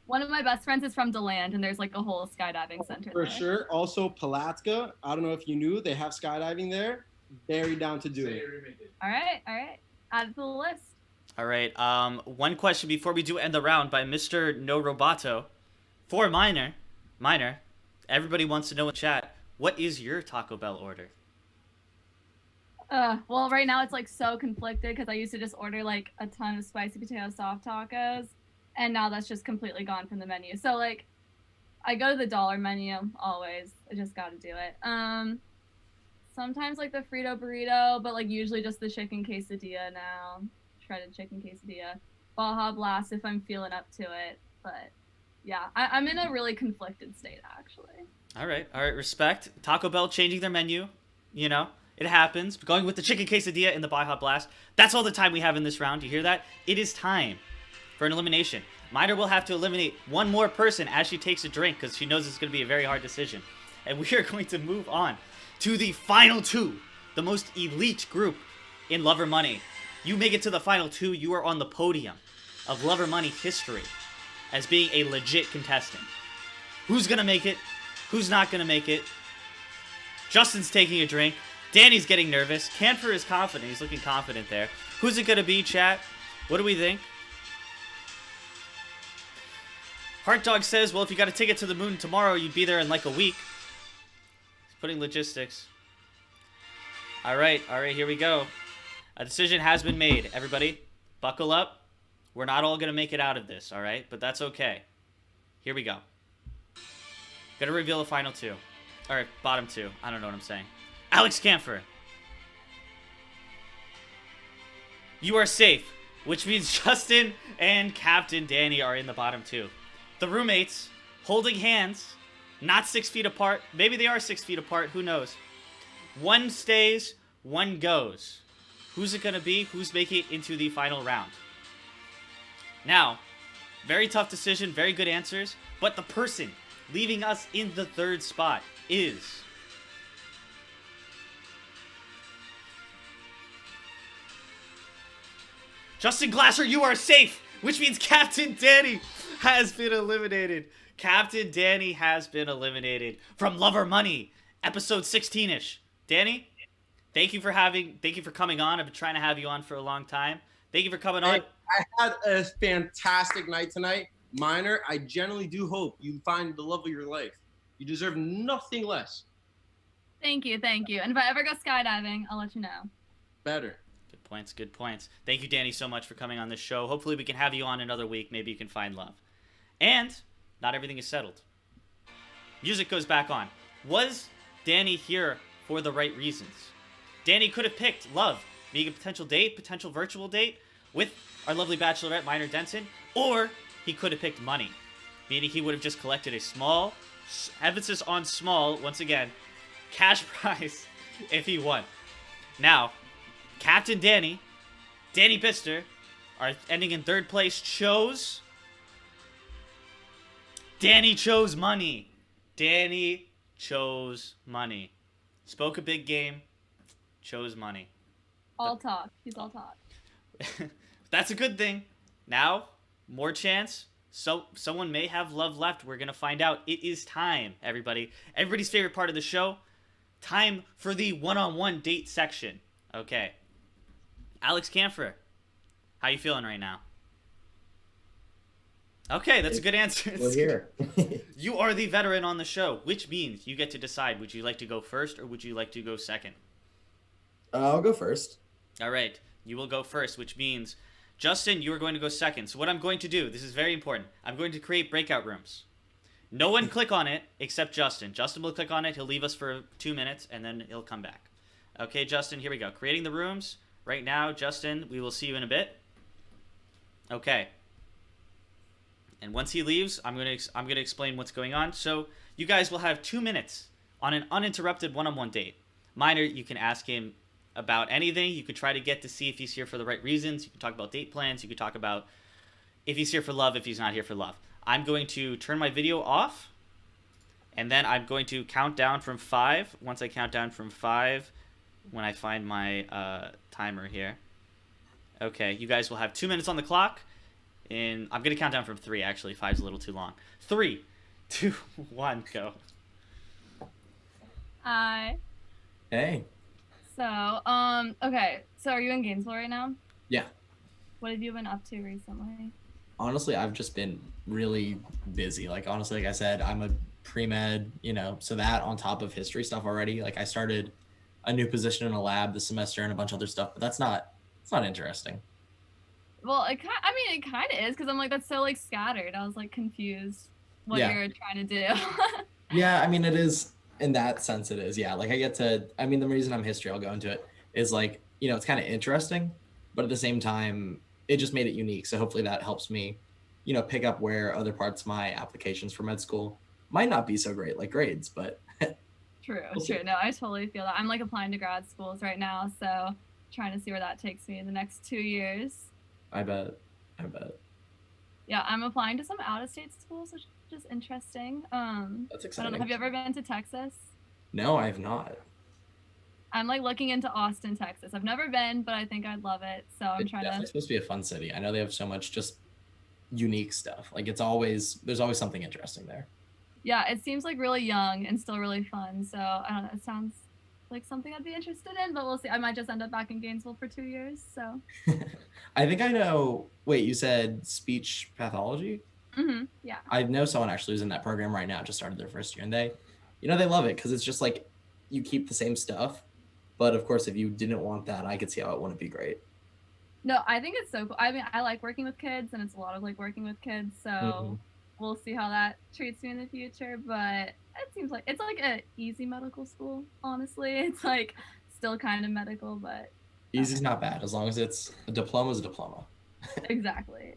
One of my best friends is from DeLand, and there's like a whole skydiving center For there. sure. Also, Palatka. I don't know if you knew, they have skydiving there. Very down to do it. All right. Add it to the list. All right. One question before we do end the round by Mr. No Roboto. For Minor, everybody wants to know in chat, what is your Taco Bell order? Well, right now it's like so conflicted because I used to just order like a ton of spicy potato soft tacos, and now that's just completely gone from the menu. So like, I go to the dollar menu always. I just got to do it. Sometimes like the Frito burrito, but like usually just the chicken quesadilla now. Shredded chicken quesadilla. Baja Blast if I'm feeling up to it. But yeah, I'm in a really conflicted state actually. All right. Respect. Taco Bell changing their menu. You know, it happens. Going with the chicken quesadilla and the Baja Blast. That's all the time we have in this round. You hear that? It is time for an elimination. Minor will have to eliminate one more person as she takes a drink because she knows it's going to be a very hard decision. And we are going to move on to the final two, the most elite group in Love or Money. You make it to the final two, you are on the podium of Love or Money history as being a legit contestant. Who's going to make it? Who's not going to make it? Justin's taking a drink. Danny's getting nervous. Canfer is confident. He's looking confident there. Who's it going to be, chat? What do we think? Heart Dog says, well, if you got a ticket to the moon tomorrow, you'd be there in like a week. He's putting logistics. All right, here we go. A decision has been made. Everybody, buckle up. We're not all going to make it out of this, all right? But that's okay. Here we go. Gonna reveal the final two. Or bottom two. I don't know what I'm saying. Alex Camphor. You are safe, which means Justin and Captain Danny are in the bottom two. The roommates, holding hands, not 6 feet apart. Maybe they are 6 feet apart. Who knows? One stays, one goes. Who's it going to be? Who's making it into the final round? Now, very tough decision, very good answers. But the person leaving us in the third spot is... Justin Glasser, you are safe, which means Captain Danny has been eliminated. Captain Danny has been eliminated from Love or Money, episode 16-ish. Danny, thank you for coming on. I've been trying to have you on for a long time. Thank you for coming on. I had a fantastic night tonight. Minor, I genuinely do hope you find the love of your life. You deserve nothing less. Thank you. And if I ever go skydiving, I'll let you know. Better. Good points. Thank you, Danny, so much for coming on this show. Hopefully we can have you on another week. Maybe you can find love. And not everything is settled. Music goes back on. Was Danny here for the right reasons? Danny could have picked love, being a potential date, potential virtual date with our lovely bachelorette, Minor Denson, or he could have picked money, meaning he would have just collected a small, emphasis on small, once again, cash prize if he won. Now, Captain Danny Bister, Our ending in third place chose... Danny chose money. Danny chose money. Spoke a big game, chose money. All talk. He's all talk. That's a good thing. Now, more chance. So someone may have love left. We're gonna find out. It is time, everybody. Everybody's favorite part of the show. Time for the one-on-one date section. Okay. Alex Camphor, how you feeling right now? Okay, that's a good answer. We're here. You are the veteran on the show, which means you get to decide. Would you like to go first or would you like to go second? I'll go first. All right, you will go first, which means, Justin, you are going to go second. So what I'm going to do, this is very important. I'm going to create breakout rooms. No one click on it except Justin. Justin will click on it. He'll leave us for 2 minutes, and then he'll come back. Okay, Justin, here we go. Creating the rooms. Right now, Justin, we will see you in a bit. Okay. And once he leaves, I'm gonna explain what's going on. So you guys will have 2 minutes on an uninterrupted one-on-one date. Minor, you can ask him about anything. You could try to get to see if he's here for the right reasons. You can talk about date plans. You could talk about if he's here for love, if he's not here for love. I'm going to turn my video off, and then I'm going to count down from 5. Once I count down from 5, when I find my timer here. Okay, you guys will have 2 minutes on the clock. And I'm going to count down from 3, actually. 5's a little too long. 3, 2, 1, go. Hi. Hey. So, okay. So are you in Gainesville right now? Yeah. What have you been up to recently? Honestly, I've just been really busy. Like, honestly, like I said, I'm a pre-med, so that on top of history stuff already. Like, I started a new position in a lab this semester and a bunch of other stuff, but it's not interesting. Well, it kind of is, because I'm like, that's so like scattered. I was like confused what you're trying to do. Yeah, I mean, it is, in that sense it is. Yeah, like the reason I'm history, I'll go into it, is like, it's kind of interesting, but at the same time, it just made it unique. So hopefully that helps me, pick up where other parts of my applications for med school might not be so great, like grades, but. True. No, I totally feel that. I'm like applying to grad schools right now, so trying to see where that takes me in the next 2 years. I bet. Yeah, I'm applying to some out-of-state schools, which is interesting. That's I exciting. don't know, have you ever been to Texas? No, I have not. I'm like looking into Austin, Texas. I've never been, but I think I'd love it. So I'm It's trying definitely to. supposed to be a fun city. I know they have so much just unique stuff. Like there's always something interesting there. Yeah, it seems like really young and still really fun. So I don't know. It sounds like something I'd be interested in, but we'll see. I might just end up back in Gainesville for 2 years. So. I think I know. Wait, you said speech pathology? Yeah. I know someone actually who's in that program right now. Just started their first year, and they love it because it's just like you keep the same stuff. But of course, if you didn't want that, I could see how it wouldn't be great. No, I think it's so cool. I mean, I like working with kids, and it's a lot of like working with kids. So we'll see how that treats me in the future. But it seems like it's like an easy medical school. Honestly, it's like still kind of medical, but easy's not bad as long as it's a diploma is a diploma. Exactly.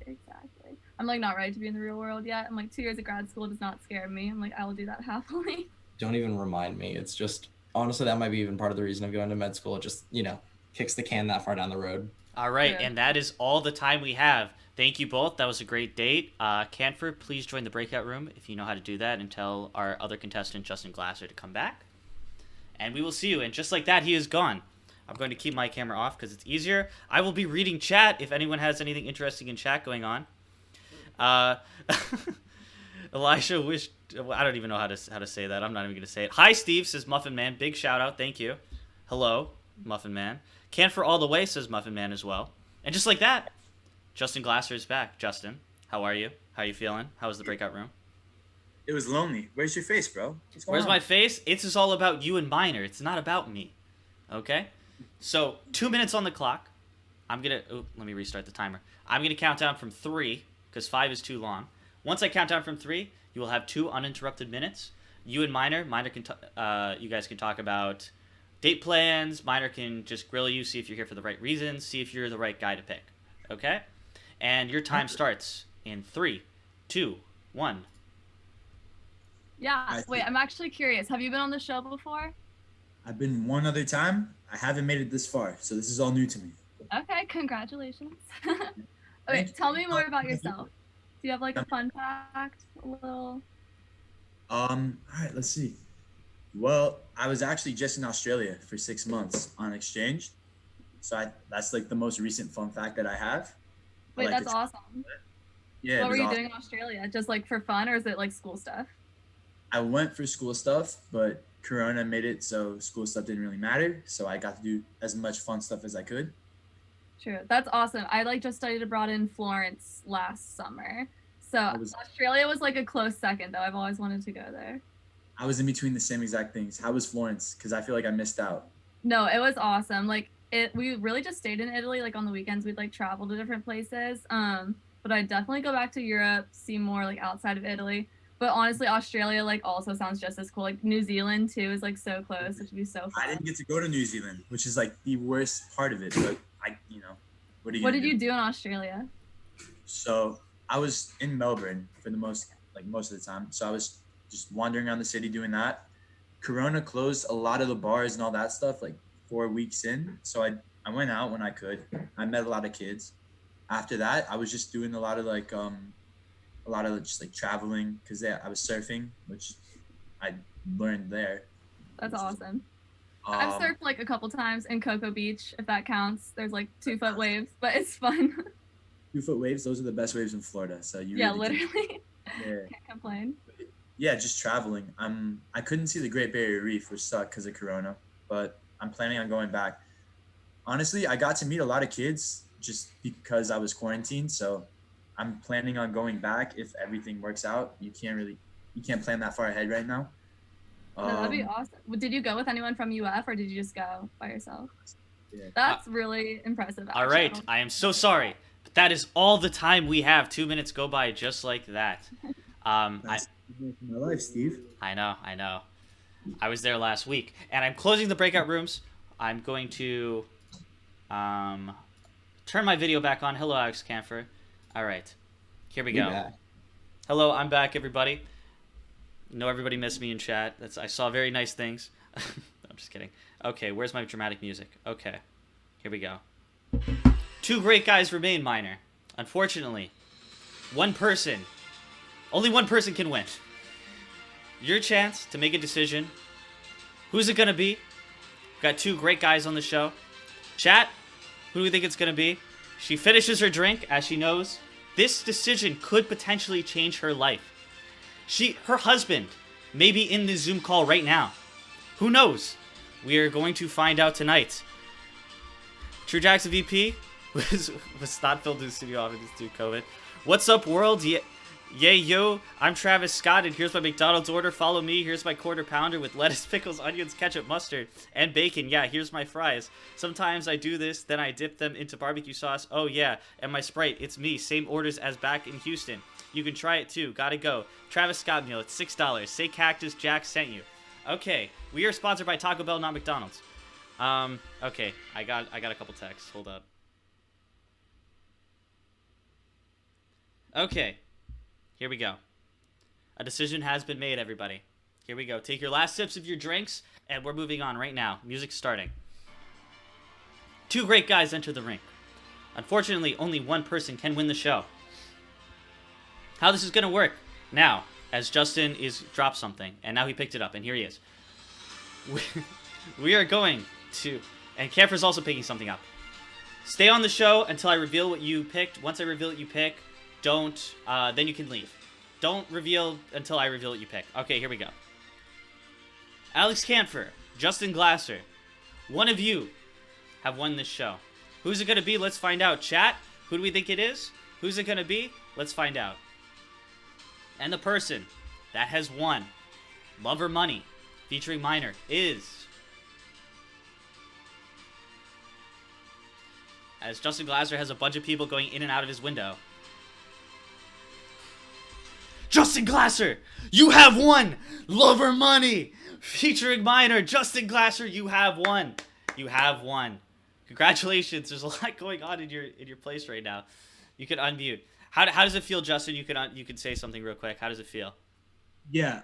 I'm like not ready to be in the real world yet. I'm like 2 years of grad school does not scare me. I'm like I will do that happily. Don't even remind me. It's just honestly that might be even part of the reason I'm going to med school. It just kicks the can that far down the road. All right, and that is all the time we have. Thank you both. That was a great date. Canford, please join the breakout room if you know how to do that, and tell our other contestant, Justin Glasser, to come back. And we will see you. And just like that, he is gone. I'm going to keep my camera off because it's easier. I will be reading chat if anyone has anything interesting in chat going on. Elisha wished... I don't even know how to say that. I'm not even going to say it. Hi, Steve, says Muffin Man. Big shout out. Thank you. Hello, Muffin Man. Canfor all the way, says Muffin Man as well. And just like that, Justin Glasser is back. Justin, how are you? How are you feeling? How was the breakout room? It was lonely. Where's your face, bro? Where's my face? It's just all about you and Minor. It's not about me. Okay? So, 2 minutes on the clock. Let me restart the timer. I'm going to count down from 3, because 5 is too long. Once I count down from 3, you will have 2 uninterrupted minutes. You and Minor can you guys can talk about date plans. Minor can just grill you, see if you're here for the right reasons, see if you're the right guy to pick. Okay? And your time starts in 3, 2, 1. Yeah. Wait, I'm actually curious. Have you been on the show before? I've been one other time. I haven't made it this far, so this is all new to me. Okay, congratulations. Okay, Thank you. tell me more about yourself. Do you have like a fun fact? A little. All right, let's see. Well, I was actually just in Australia for 6 months on exchange. So that's like the most recent fun fact that I have. I Wait, like to that's try- awesome. Yeah, it What were was you awesome. doing in Australia? Just like for fun, or is it like school stuff? I went for school stuff, but Corona made it so school stuff didn't really matter. So I got to do as much fun stuff as I could. True. That's awesome. I like just studied abroad in Florence last summer. So was- Australia was like a close second though. I've always wanted to go there. I was in between the same exact things. How was Florence? Because I feel like I missed out. No, it was awesome. Like we really just stayed in Italy. Like on the weekends, we'd like travel to different places. But I'd definitely go back to Europe, see more like outside of Italy. But honestly, Australia like also sounds just as cool. Like New Zealand too is like so close. It should be so fun. I didn't get to go to New Zealand, which is like the worst part of it. But what are you? What gonna did you do in Australia? So I was in Melbourne for the most of the time. So I was just wandering around the city doing that. Corona closed a lot of the bars and all that stuff like 4 weeks in. So I went out when I could. I met a lot of kids. After that, I was just doing a lot of just like traveling because I was surfing, which I learned there. That's awesome. I've surfed like a couple times in Cocoa Beach, if that counts. There's like 2-foot waves, but it's fun. 2-foot waves, those are the best waves in Florida. So you yeah, really literally. Yeah. Can't complain. Yeah, just traveling. I couldn't see the Great Barrier Reef, which sucked because of Corona, but I'm planning on going back. Honestly, I got to meet a lot of kids just because I was quarantined, so I'm planning on going back if everything works out. You can't plan that far ahead right now. No, that'd be awesome. Did you go with anyone from UF or did you just go by yourself? Yeah. That's really impressive. All right, I am so sorry, but that is all the time we have. 2 minutes go by just like that. That's my life, Steve. I know. I was there last week, and I'm closing the breakout rooms. I'm going to turn my video back on. Hello, Alex Camphor. All right, here we go. Back. Hello, I'm back, everybody. Know everybody missed me in chat. I saw very nice things. I'm just kidding. Okay, where's my dramatic music? Okay, here we go. 2 great guys remain, Minor. Unfortunately, only one person can win. Your chance to make a decision. Who's it gonna be? Got 2 great guys on the show. Chat, who do we think it's gonna be? She finishes her drink, as she knows. This decision could potentially change her life. Her husband may be in the Zoom call right now. Who knows? We are going to find out tonight. True Jackson VP was not filmed in the studio office due to COVID. What's up, world? Yay, yo, I'm Travis Scott, and here's my McDonald's order. Follow me. Here's my quarter pounder with lettuce, pickles, onions, ketchup, mustard, and bacon. Yeah, here's my fries. Sometimes I do this, then I dip them into barbecue sauce. Oh, yeah, and my Sprite. It's me. Same orders as back in Houston. You can try it, too. Gotta go. Travis Scott meal. It's $6. Say Cactus Jack sent you. Okay, we are sponsored by Taco Bell, not McDonald's. Okay, I got a couple texts. Hold up. Okay. Here we go. A decision has been made, everybody. Here we go. Take your last sips of your drinks, and we're moving on right now. Music's starting. 2 great guys enter the ring. Unfortunately, only one person can win the show. How this is going to work now, as Justin dropped something, and now he picked it up, and here he is. We are going to... And Camphor's also picking something up. Stay on the show until I reveal what you picked. Once I reveal what you pick, don't... then you can leave. Don't reveal until I reveal what you pick. Okay, here we go. Alex Camphor, Justin Glasser, one of you have won this show. Who's it going to be? Let's find out. Chat, who do we think it is? Who's it going to be? Let's find out. And the person that has won Love or Money featuring Minor is... As Justin Glasser has a bunch of people going in and out of his window. Justin Glasser, you have won Love or Money featuring Minor. Justin Glasser, you have won. You have won. Congratulations. There's a lot going on in your place right now. You can unmute. How does it feel, Justin? You can say something real quick. How does it feel? Yeah.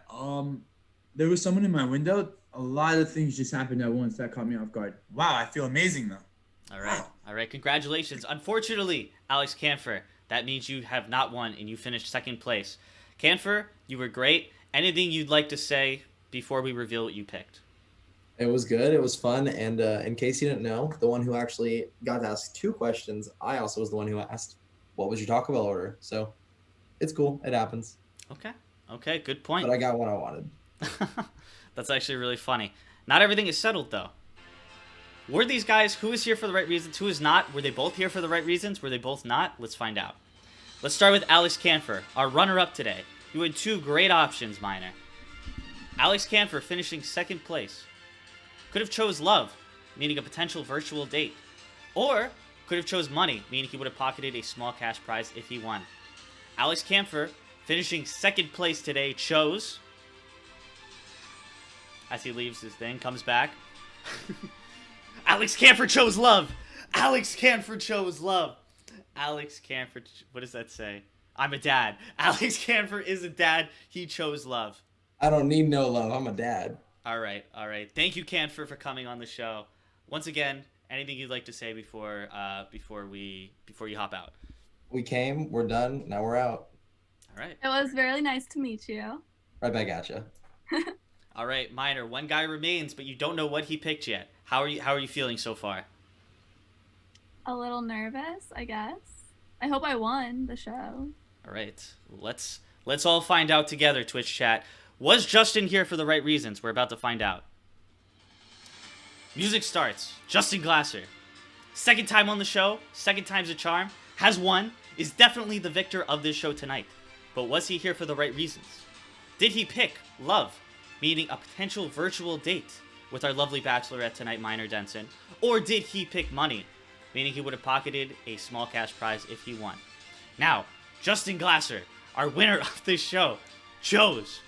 There was someone in my window. A lot of things just happened at once that caught me off guard. Wow, I feel amazing though. All right. All right, congratulations. Unfortunately, Alex Canfer, that means you have not won and you finished second place. Canfer, you were great. Anything you'd like to say before we reveal what you picked? It was good. It was fun. And in case you didn't know, the one who actually got to ask 2 questions, I also was the one who asked, what was your Taco Bell order? So it's cool. It happens. Okay, good point. But I got what I wanted. That's actually really funny. Not everything is settled, though. Were these guys, who is here for the right reasons, who is not? Were they both here for the right reasons? Were they both not? Let's find out. Let's start with Alex Canfer, our runner-up today. You had 2 great options, Minor. Alex Canfer finishing second place. Could have chose love, meaning a potential virtual date. Or could have chose money, meaning he would have pocketed a small cash prize if he won. Alex Canfer, finishing second place today, chose... As he leaves his thing, comes back. Alex Canfer chose love! Alex Canfer chose love! Alex Canfer... What does that say? I'm a dad. Alex Canfer is a dad. He chose love. I don't need no love. I'm a dad. All right. Thank you, Canfer, for coming on the show. Once again, anything you'd like to say before you hop out? We came. We're done. Now we're out. All right. It was very nice to meet you. Right back at you. All right, Minor. One guy remains, but you don't know what he picked yet. How are you feeling so far? A little nervous, I guess. I hope I won the show. All right. Let's all find out together, Twitch chat. Was Justin here for the right reasons? We're about to find out. Music starts. Justin Glasser. Second time on the show. Second time's a charm. Has won. Is definitely the victor of this show tonight. But was he here for the right reasons? Did he pick love, meaning a potential virtual date with our lovely bachelorette tonight, Minor Denson? Or did he pick money, meaning he would have pocketed a small cash prize if he won? Now, Justin Glasser, our winner of this show, chose...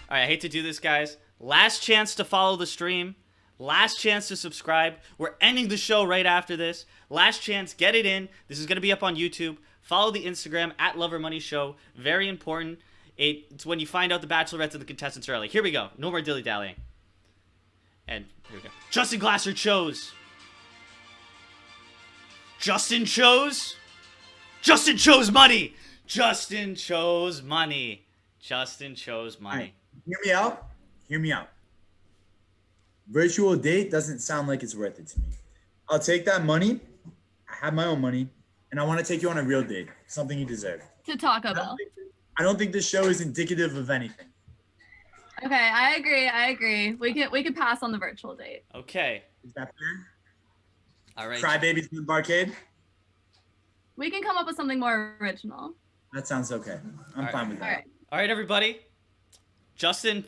Alright, I hate to do this, guys. Last chance to follow the stream. Last chance to subscribe. We're ending the show right after this. Last chance, get it in. This is going to be up on YouTube. Follow the Instagram, @LoverMoneyShow. Very important. It's when you find out the bachelorettes and the contestants early. Here we go. No more dilly-dallying. And here we go. Justin Glasser chose. Justin chose money. Justin chose money. Justin chose money. Right. Hear me out. Virtual date doesn't sound like it's worth it to me. I'll take that money. I have my own money, and I want to take you on a real date. Something you deserve. To Taco Bell. I don't think this show is indicative of anything. Okay, I agree. We could pass on the virtual date. Okay. Is that fair? All right. Crybabies in the barcade? We can come up with something more original. That sounds okay. I'm fine with that. All right, everybody. Justin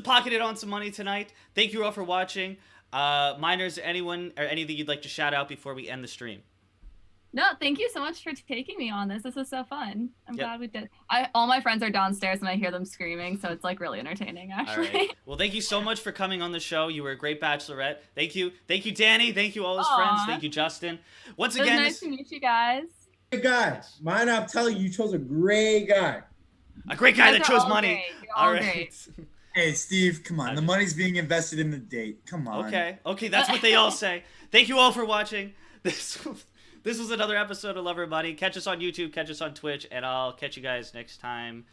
pocketed on some money tonight. Thank you all for watching. Minors, anyone or anything you'd like to shout out before we end the stream? No, thank you so much for taking me on this. This was so fun. I'm glad we did. All my friends are downstairs and I hear them screaming, so it's like really entertaining, actually. All right. Well, thank you so much for coming on the show. You were a great bachelorette. Thank you, Danny. Thank you, all his friends. Thank you, Justin. Once again, it was nice to meet you guys. Great guy. Mine, I'm telling you chose a great guy. A great guy that chose money. All right. Hey, Steve, come on. The money's being invested in the date. Come on. Okay, that's what they all say. Thank you all for watching. This was another episode of Lover Money. Catch us on YouTube, catch us on Twitch, and I'll catch you guys next time.